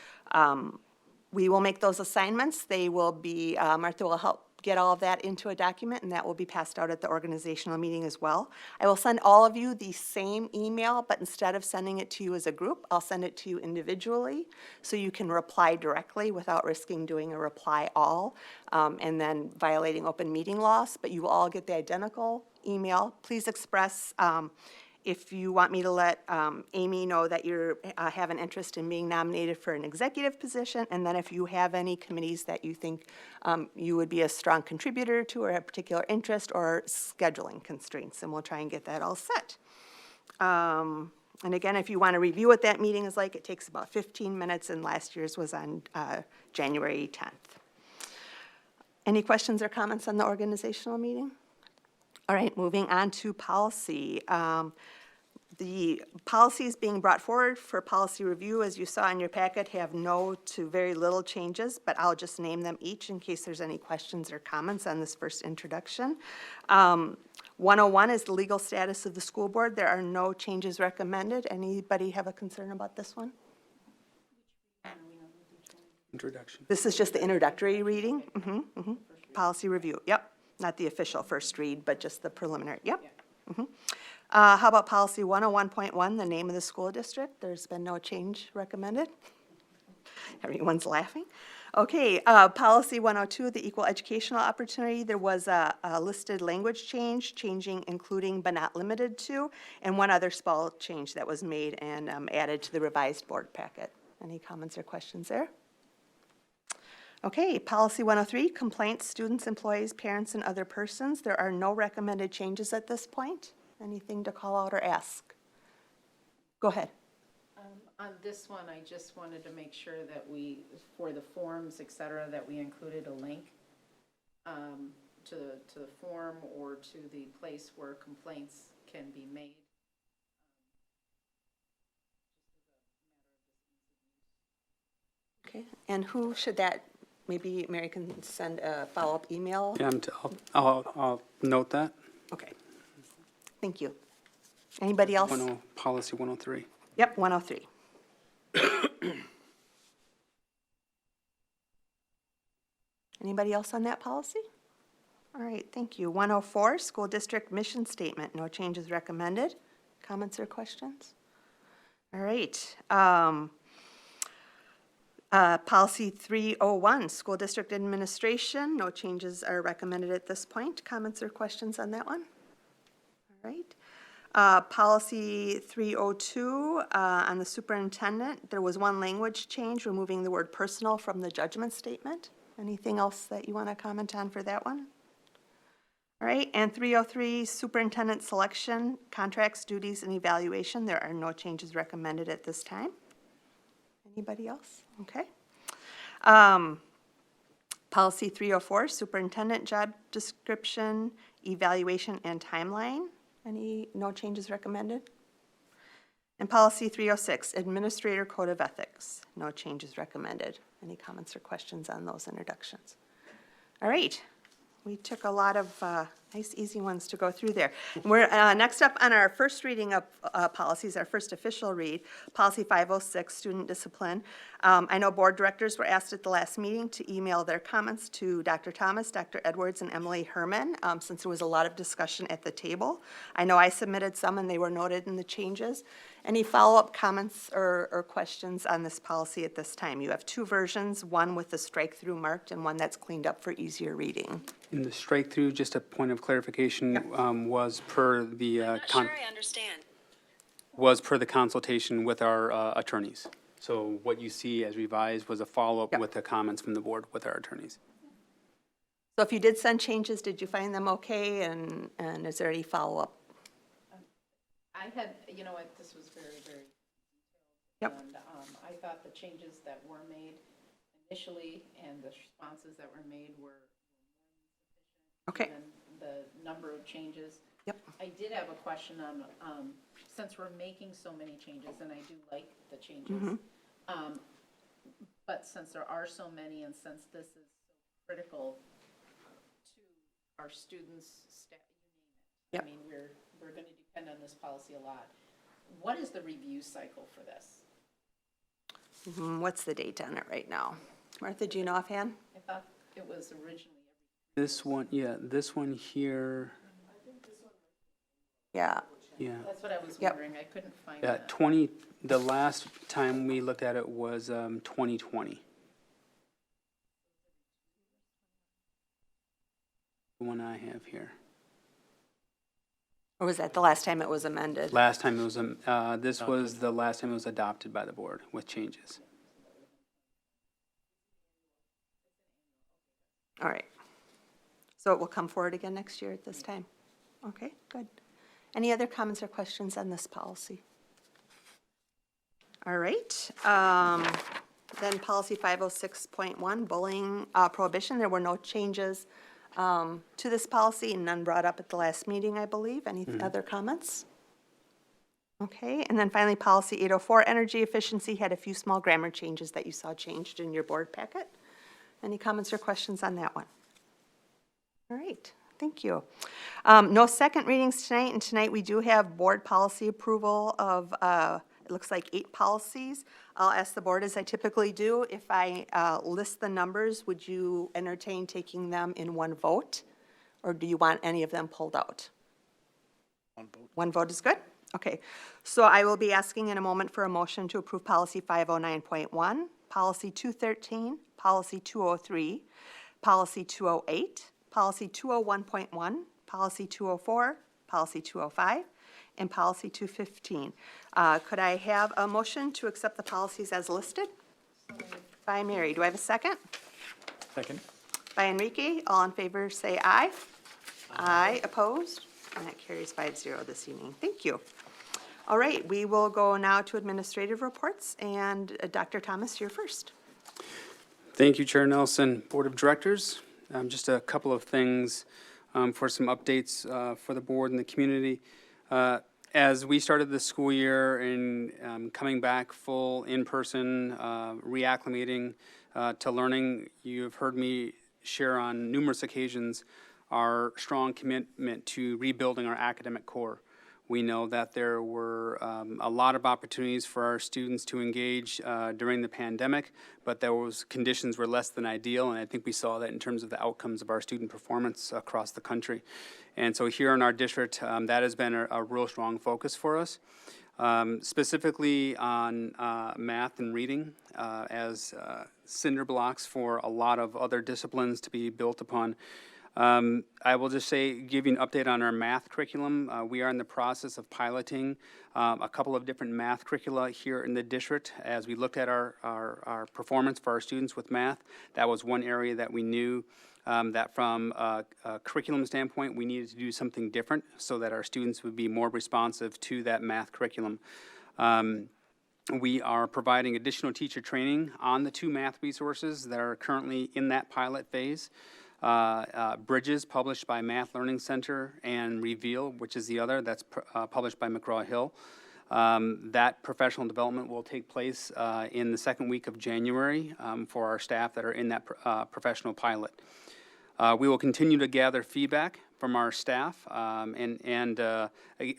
we will make those assignments. They will be, Martha will help get all of that into a document, and that will be passed out at the organizational meeting as well. I will send all of you the same email, but instead of sending it to you as a group, I'll send it to you individually, so you can reply directly without risking doing a reply all, and then violating open meeting laws, but you will all get the identical email. Please express if you want me to let Amy know that you have an interest in being nominated for an executive position, and then if you have any committees that you think you would be a strong contributor to or have particular interest or scheduling constraints, and we'll try and get that all set. And again, if you want to review what that meeting is like, it takes about 15 minutes, and last year's was on January 10th. Any questions or comments on the organizational meeting? All right, moving on to policy. The policies being brought forward for policy review, as you saw in your packet, have no to very little changes, but I'll just name them each in case there's any questions or comments on this first introduction. 101 is the legal status of the school board. There are no changes recommended. Anybody have a concern about this one? Introduction. This is just the introductory reading. Policy review, yep. Not the official first read, but just the preliminary, yep. How about policy 101.1, the name of the school district? There's been no change recommended. Everyone's laughing. Okay, policy 102, the equal educational opportunity. There was a listed language change, changing including but not limited to, and one other small change that was made and added to the revised board packet. Any comments or questions there? Okay, policy 103, complaints, students, employees, parents, and other persons. There are no recommended changes at this point. Anything to call out or ask? Go ahead. On this one, I just wanted to make sure that we, for the forms, et cetera, that we included a link to the form or to the place where complaints can be made. Okay, and who should that, maybe Mary can send a follow-up email? Yeah, I'll note that. Okay, thank you. Anybody else? Policy 103. Yep, 103. Anybody else on that policy? All right, thank you. 104, school district mission statement. No changes recommended. Comments or questions? All right. Policy 301, school district administration. No changes are recommended at this point. Comments or questions on that one? All right. Policy 302, on the superintendent, there was one language change, removing the word personal from the judgment statement. Anything else that you want to comment on for that one? All right, and 303, superintendent selection, contracts, duties, and evaluation. There are no changes recommended at this time. Anybody else? Okay. Policy 304, superintendent job description, evaluation, and timeline. No changes recommended? And policy 306, administrator code of ethics. No changes recommended. Any comments or questions on those introductions? All right. We took a lot of nice, easy ones to go through there. We're next up on our first reading of policies, our first official read, Policy 506, Student Discipline. I know board directors were asked at the last meeting to email their comments to Dr. Thomas, Dr. Edwards, and Emily Herman, since there was a lot of discussion at the table. I know I submitted some, and they were noted in the changes. Any follow-up comments or questions on this policy at this time? You have two versions, one with the strike-through marked and one that's cleaned up for easier reading. In the strike-through, just a point of clarification, was per the I'm not sure I understand. was per the consultation with our attorneys. So what you see as revised was a follow-up with the comments from the board with our attorneys. So if you did send changes, did you find them okay, and is there any follow-up? I had, you know what, this was very, very Yep. and I thought the changes that were made initially and the responses that were made were Okay. and the number of changes. Yep. I did have a question on, since we're making so many changes, and I do like the changes, but since there are so many, and since this is so critical to our students, staff, you name it. Yep. I mean, we're going to depend on this policy a lot. What is the review cycle for this? What's the date on it right now? Martha, do you know offhand? I thought it was originally. This one, yeah, this one here, Yeah. yeah. That's what I was Yep. wondering. I couldn't find Yeah, that. the last time we looked at it was 2020. The one I have here. Or was that the last time it was amended? Last time it was, this was the last time it was adopted by the board with changes. All right. So it will come forward again next year at this time? Okay, good. Any other comments or questions on this policy? All right. Then policy 506.1, bullying prohibition. There were no changes to this policy and none brought up at the last meeting, I believe. Any other comments? Okay, and then finally, policy 804, energy efficiency, had a few small grammar changes that you saw changed in your board packet. Any comments or questions on that one? All right, thank you. No second readings tonight, and tonight we do have board policy approval of, it looks like 8 policies. I'll ask the board, as I typically do, if I list the numbers, would you entertain taking them in one vote? Or do you want any of them pulled out? One vote. One vote is good? Okay. So I will be asking in a moment for a motion to approve policy 509.1, policy 213, policy 203, policy 208, policy 201.1, policy 204, policy 205, and policy 215. Could I have a motion to accept the policies as listed? By Mary. Do I have a second? Second. By Enrique. All in favor, say aye. Aye. Opposed? And that carries 5-0 this evening. Thank you. All right, we will go now to administrative reports, and Dr. Thomas, you're first. Thank you, Chair Nelson. Board of Directors, just a couple of things for some updates for the board and the community. As we started the school year and coming back full in-person, reacclimating to learning, you've heard me share on numerous occasions our strong commitment to rebuilding our academic core. We know that there were a lot of opportunities for our students to engage during the pandemic, but those conditions were less than ideal, and I think we saw that in terms of the outcomes of our student performance across the country. And so here in our district, that has been a real strong focus for us, specifically on math and reading as cinder blocks for a lot of other disciplines to be built upon. I will just say, give you an update on our math curriculum. We are in the process of piloting a couple of different math curricula here in the district. As we looked at our performance for our students with math, that was one area that we knew that from a curriculum standpoint, we needed to do something different so that our students would be more responsive to that math curriculum. We are providing additional teacher training on the 2 math resources that are currently in that pilot phase. Bridges, published by Math Learning Center, and Reveal, which is the other, that's published by McGraw-Hill. That professional development will take place in the second week of January for our staff that are in that professional pilot. We will continue to gather feedback from our staff, and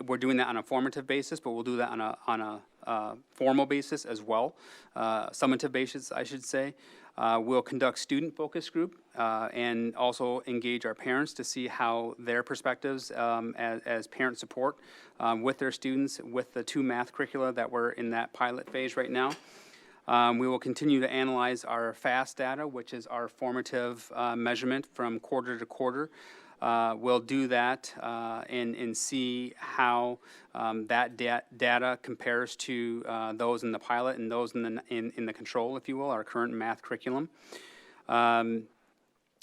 we're doing that on a formative basis, but we'll do that on a formal basis as well, summative basis, I should say. We'll conduct student focus group and also engage our parents to see how their perspectives as parent support with their students with the 2 math curricula that we're in that pilot phase right now. We will continue to analyze our FAST data, which is our formative measurement from quarter to quarter. We'll do that and see how that data compares to those in the pilot and those in the control, if you will, our current math curriculum.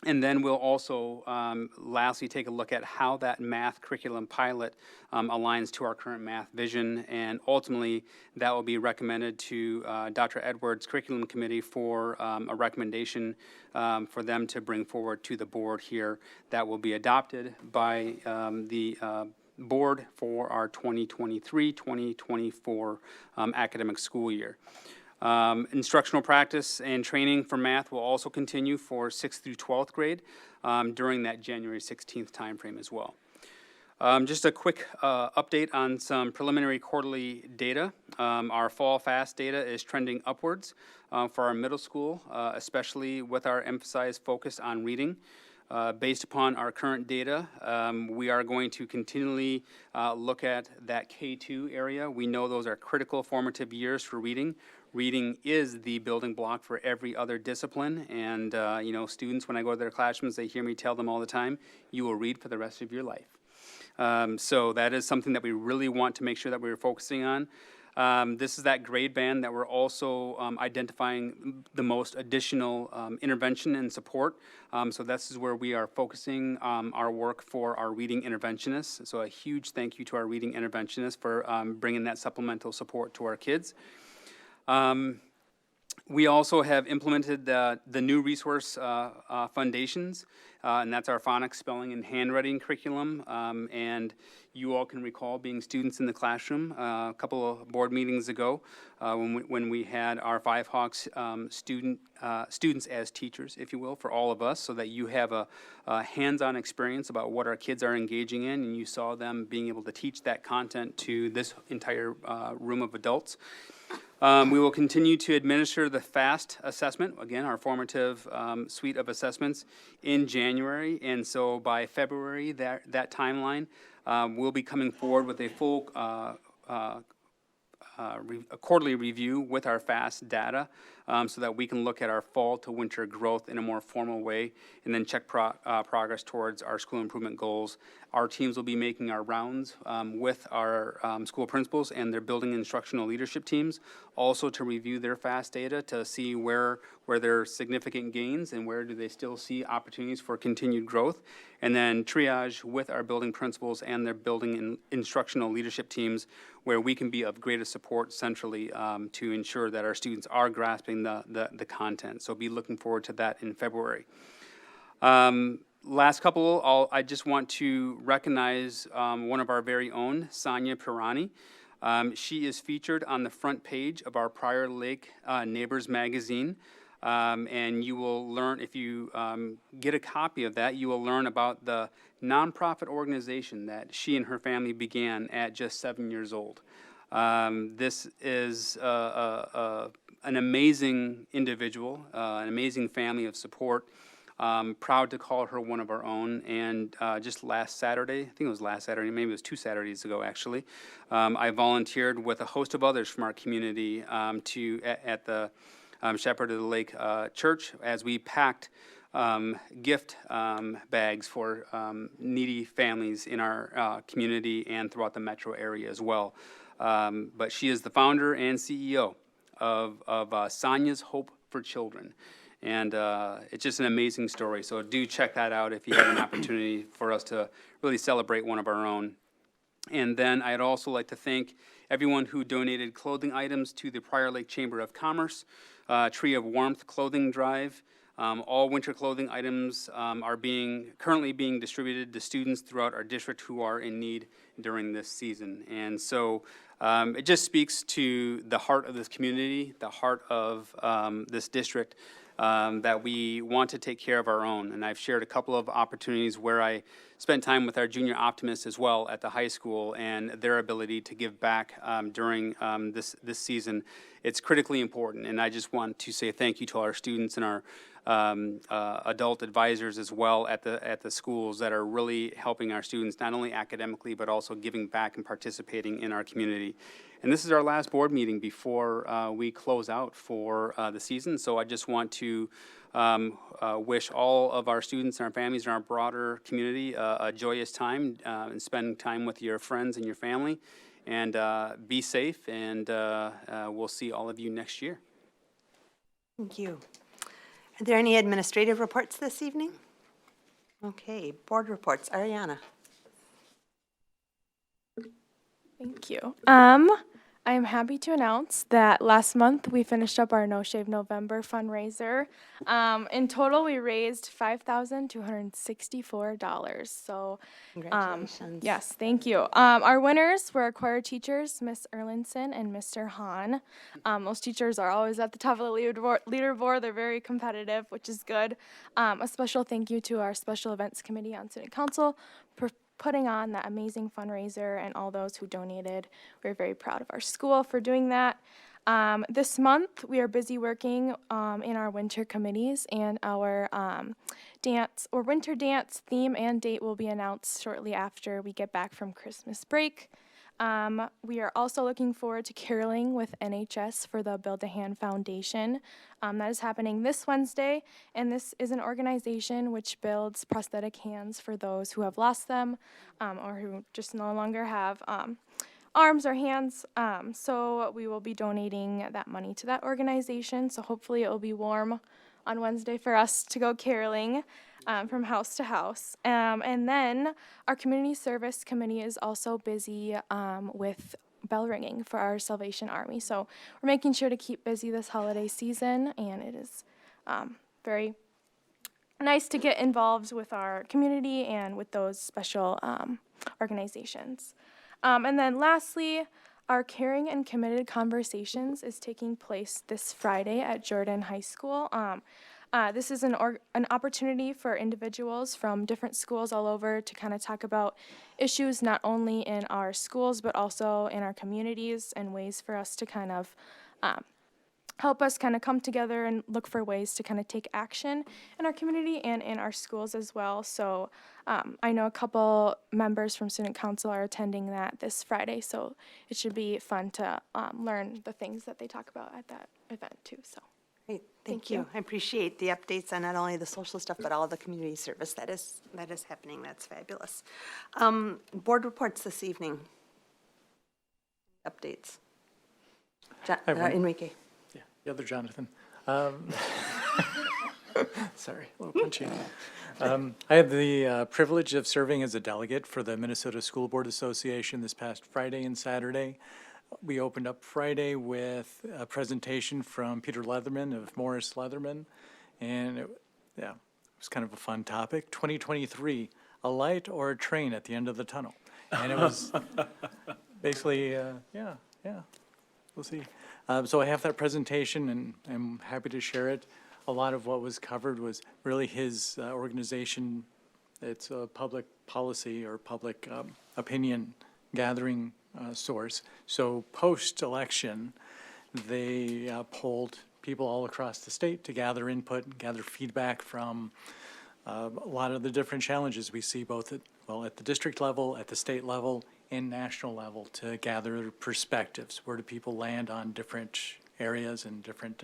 And then we'll also lastly take a look at how that math curriculum pilot aligns to our current math vision, and ultimately that will be recommended to Dr. Edwards' curriculum committee for a recommendation for them to bring forward to the board here that will be adopted by the board for our 2023-2024 academic school year. Instructional practice and training for math will also continue for 6th through 12th grade during that January 16th timeframe as well. Just a quick update on some preliminary quarterly data. Our fall FAST data is trending upwards for our middle school, especially with our emphasized focus on reading. Based upon our current data, we are going to continually look at that K2 area. We know those are critical formative years for reading. Reading is the building block for every other discipline, and you know, students, when I go to their classrooms, they hear me tell them all the time, you will read for the rest of your life. So that is something that we really want to make sure that we're focusing on. This is that grade band that we're also identifying the most additional intervention and support. So this is where we are focusing our work for our reading interventionists. So a huge thank you to our reading interventionists for bringing that supplemental support to our kids. We also have implemented the new resource foundations, and that's our phonics, spelling, and handwriting curriculum. And you all can recall being students in the classroom a couple of board meetings ago when we had our Five Hawks students as teachers, if you will, for all of us, so that you have a hands-on experience about what our kids are engaging in, and you saw them being able to teach that content to this entire room of adults. We will continue to administer the FAST assessment, again, our formative suite of assessments, in January. And so by February, that timeline, we'll be coming forward with a full a quarterly review with our FAST data so that we can look at our fall to winter growth in a more formal way and then check progress towards our school improvement goals. Our teams will be making our rounds with our school principals and their building instructional leadership teams, also to review their FAST data to see where there are significant gains and where do they still see opportunities for continued growth, and then triage with our building principals and their building and instructional leadership teams where we can be of greatest support centrally to ensure that our students are grasping the content. So be looking forward to that in February. Last couple, I just want to recognize one of our very own, Sonia Pirani. She is featured on the front page of our Prior Lake Neighbors magazine. And you will learn, if you get a copy of that, you will learn about the nonprofit organization that she and her family began at just 7 years old. This is an amazing individual, an amazing family of support. Proud to call her one of our own. And just last Saturday, I think it was last Saturday, maybe it was 2 Saturdays ago actually, I volunteered with a host of others from our community at the Shepherd of the Lake Church as we packed gift bags for needy families in our community and throughout the metro area as well. But she is the founder and CEO of Sonia's Hope for Children. And it's just an amazing story. So do check that out if you have an opportunity for us to really celebrate one of our own. And then I'd also like to thank everyone who donated clothing items to the Prior Lake Chamber of Commerce Tree of Warmth clothing drive. All winter clothing items are currently being distributed to students throughout our district who are in need during this season. And so it just speaks to the heart of this community, the heart of this district, that we want to take care of our own. And I've shared a couple of opportunities where I spent time with our junior optimists as well at the high school and their ability to give back during this season. It's critically important, and I just want to say thank you to our students and our adult advisors as well at the schools that are really helping our students not only academically but also giving back and participating in our community. And this is our last board meeting before we close out for the season, so I just want to wish all of our students and our families and our broader community a joyous time and spend time with your friends and your family. And be safe, and we'll see all of you next year. Thank you. Are there any administrative reports this evening? Okay, board reports. Ariana. Thank you. I am happy to announce that last month we finished up our No Shave November fundraiser. In total, we raised $5,264. So, Congratulations. yes, thank you. Our winners were our choir teachers, Miss Erlinson and Mr. Hahn. Those teachers are always at the top of the leaderboard. They're very competitive, which is good. A special thank you to our Special Events Committee on Student Council for putting on that amazing fundraiser and all those who donated. We're very proud of our school for doing that. This month, we are busy working in our winter committees, and our winter dance theme and date will be announced shortly after we get back from Christmas break. We are also looking forward to caroling with NHS for the Build a Hand Foundation. That is happening this Wednesday, and this is an organization which builds prosthetic hands for those who have lost them or who just no longer have arms or hands. So we will be donating that money to that organization. So hopefully it will be warm on Wednesday for us to go caroling from house to house. And then our community service committee is also busy with bell ringing for our Salvation Army. So we're making sure to keep busy this holiday season, and it is very nice to get involved with our community and with those special organizations. And then lastly, our Caring and Committed Conversations is taking place this Friday at Jordan High School. This is an opportunity for individuals from different schools all over to kind of talk about issues not only in our schools but also in our communities, and ways for us to kind of help us kind of come together and look for ways to kind of take action in our community and in our schools as well. So I know a couple members from Student Council are attending that this Friday, so it should be fun to learn the things that they talk about at that event too. So. Great, Thank thank you. you. I appreciate the updates on not only the social stuff, but all the community service that is happening. That's fabulous. Board reports this evening. Updates. everyone. Enrique. Yeah, the other Jonathan. Sorry, a little punchy. I had the privilege of serving as a delegate for the Minnesota School Board Association this past Friday and Saturday. We opened up Friday with a presentation from Peter Leatherman of Morris Leatherman, and it was kind of a fun topic. 2023, a light or a train at the end of the tunnel. And it was basically, we'll see. So I have that presentation, and I'm happy to share it. A lot of what was covered was really his organization. It's a public policy or public opinion gathering source. So post-election, they polled people all across the state to gather input and gather feedback from a lot of the different challenges we see both at the district level, at the state level, and national level, to gather perspectives. Where do people land on different areas and different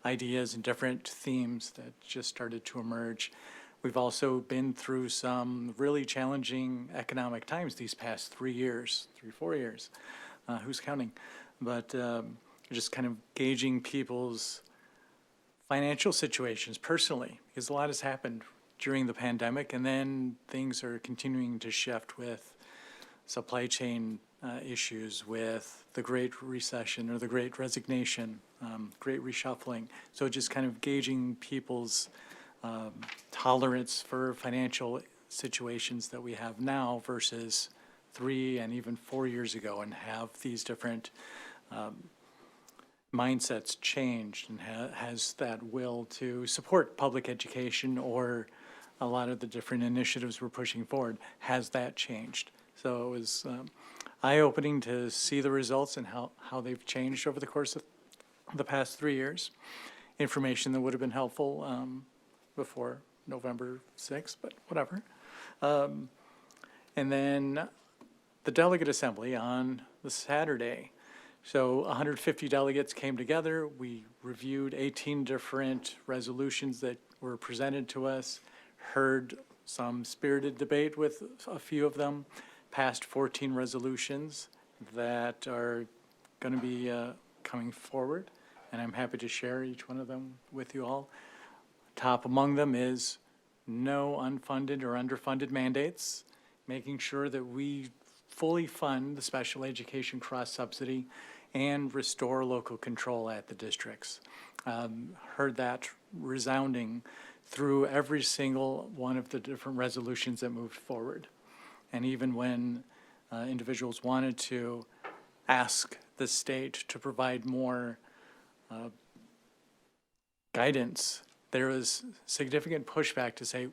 ideas and different themes that just started to emerge. We've also been through some really challenging economic times these past 4 years. Who's counting? But just kind of gauging people's financial situations personally, because a lot has happened during the pandemic, and then things are continuing to shift with supply chain issues, with the Great Recession or the Great Resignation, Great Reshuffling. So just kind of gauging people's tolerance for financial situations that we have now versus 3 and even 4 years ago, and have these different mindsets changed, and has that will to support public education or a lot of the different initiatives we're pushing forward, has that changed? So it was eye-opening to see the results and how they've changed over the course of the past 3 years. Information that would have been helpful before November 6th, but whatever. And then the delegate assembly on the Saturday. So 150 delegates came together. We reviewed 18 different resolutions that were presented to us, heard some spirited debate with a few of them, passed 14 resolutions that are going to be coming forward, and I'm happy to share each one of them with you all. Top among them is no unfunded or underfunded mandates, making sure that we fully fund the special education cross-subsidy and restore local control at the districts. Heard that resounding through every single one of the different resolutions that moved forward. And even when individuals wanted to ask the state to provide more guidance, there was significant pushback to say,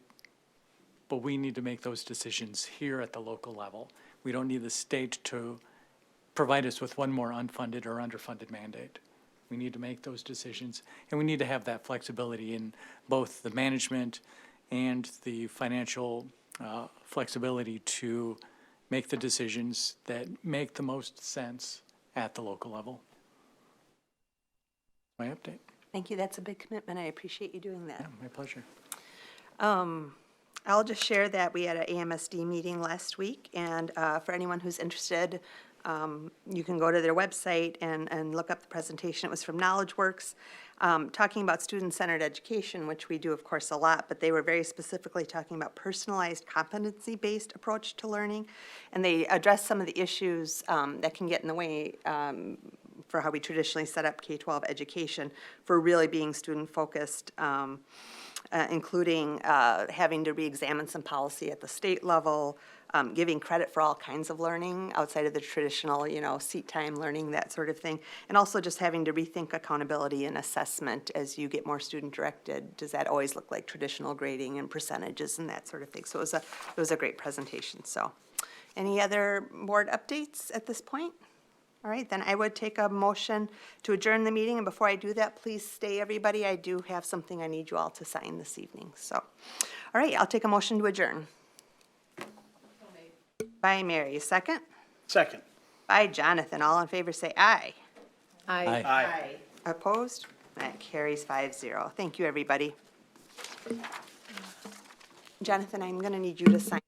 but we need to make those decisions here at the local level. We don't need the state to provide us with one more unfunded or underfunded mandate. We need to make those decisions, and we need to have that flexibility in both the management and the financial flexibility to make the decisions that make the most sense at the local level. My update. Thank you. That's a big commitment. I appreciate you doing that. Yeah, my pleasure. I'll just share that we had an AMSD meeting last week, and for anyone who's interested, you can go to their website and look up the presentation. It was from KnowledgeWorks. talking about student-centered education, which we do, of course, a lot, but they were very specifically talking about personalized competency-based approach to learning. And they addressed some of the issues that can get in the way for how we traditionally set up K-12 education for really being student-focused, including having to re-examine some policy at the state level, giving credit for all kinds of learning outside of the traditional, seat time learning, that sort of thing. And also just having to rethink accountability and assessment as you get more student-directed. Does that always look like traditional grading and percentages and that sort of thing? So it was a great presentation, so. Any other board updates at this point? All right, then I would take a motion to adjourn the meeting, and before I do that, please stay, everybody. I do have something I need you all to sign this evening, so. All right, I'll take a motion to adjourn. By Mary, second? Second. By Jonathan. All in favor, say aye. Aye. Aye. Opposed? That carries 5-0. Thank you, everybody. Jonathan, I'm going to need you to sign.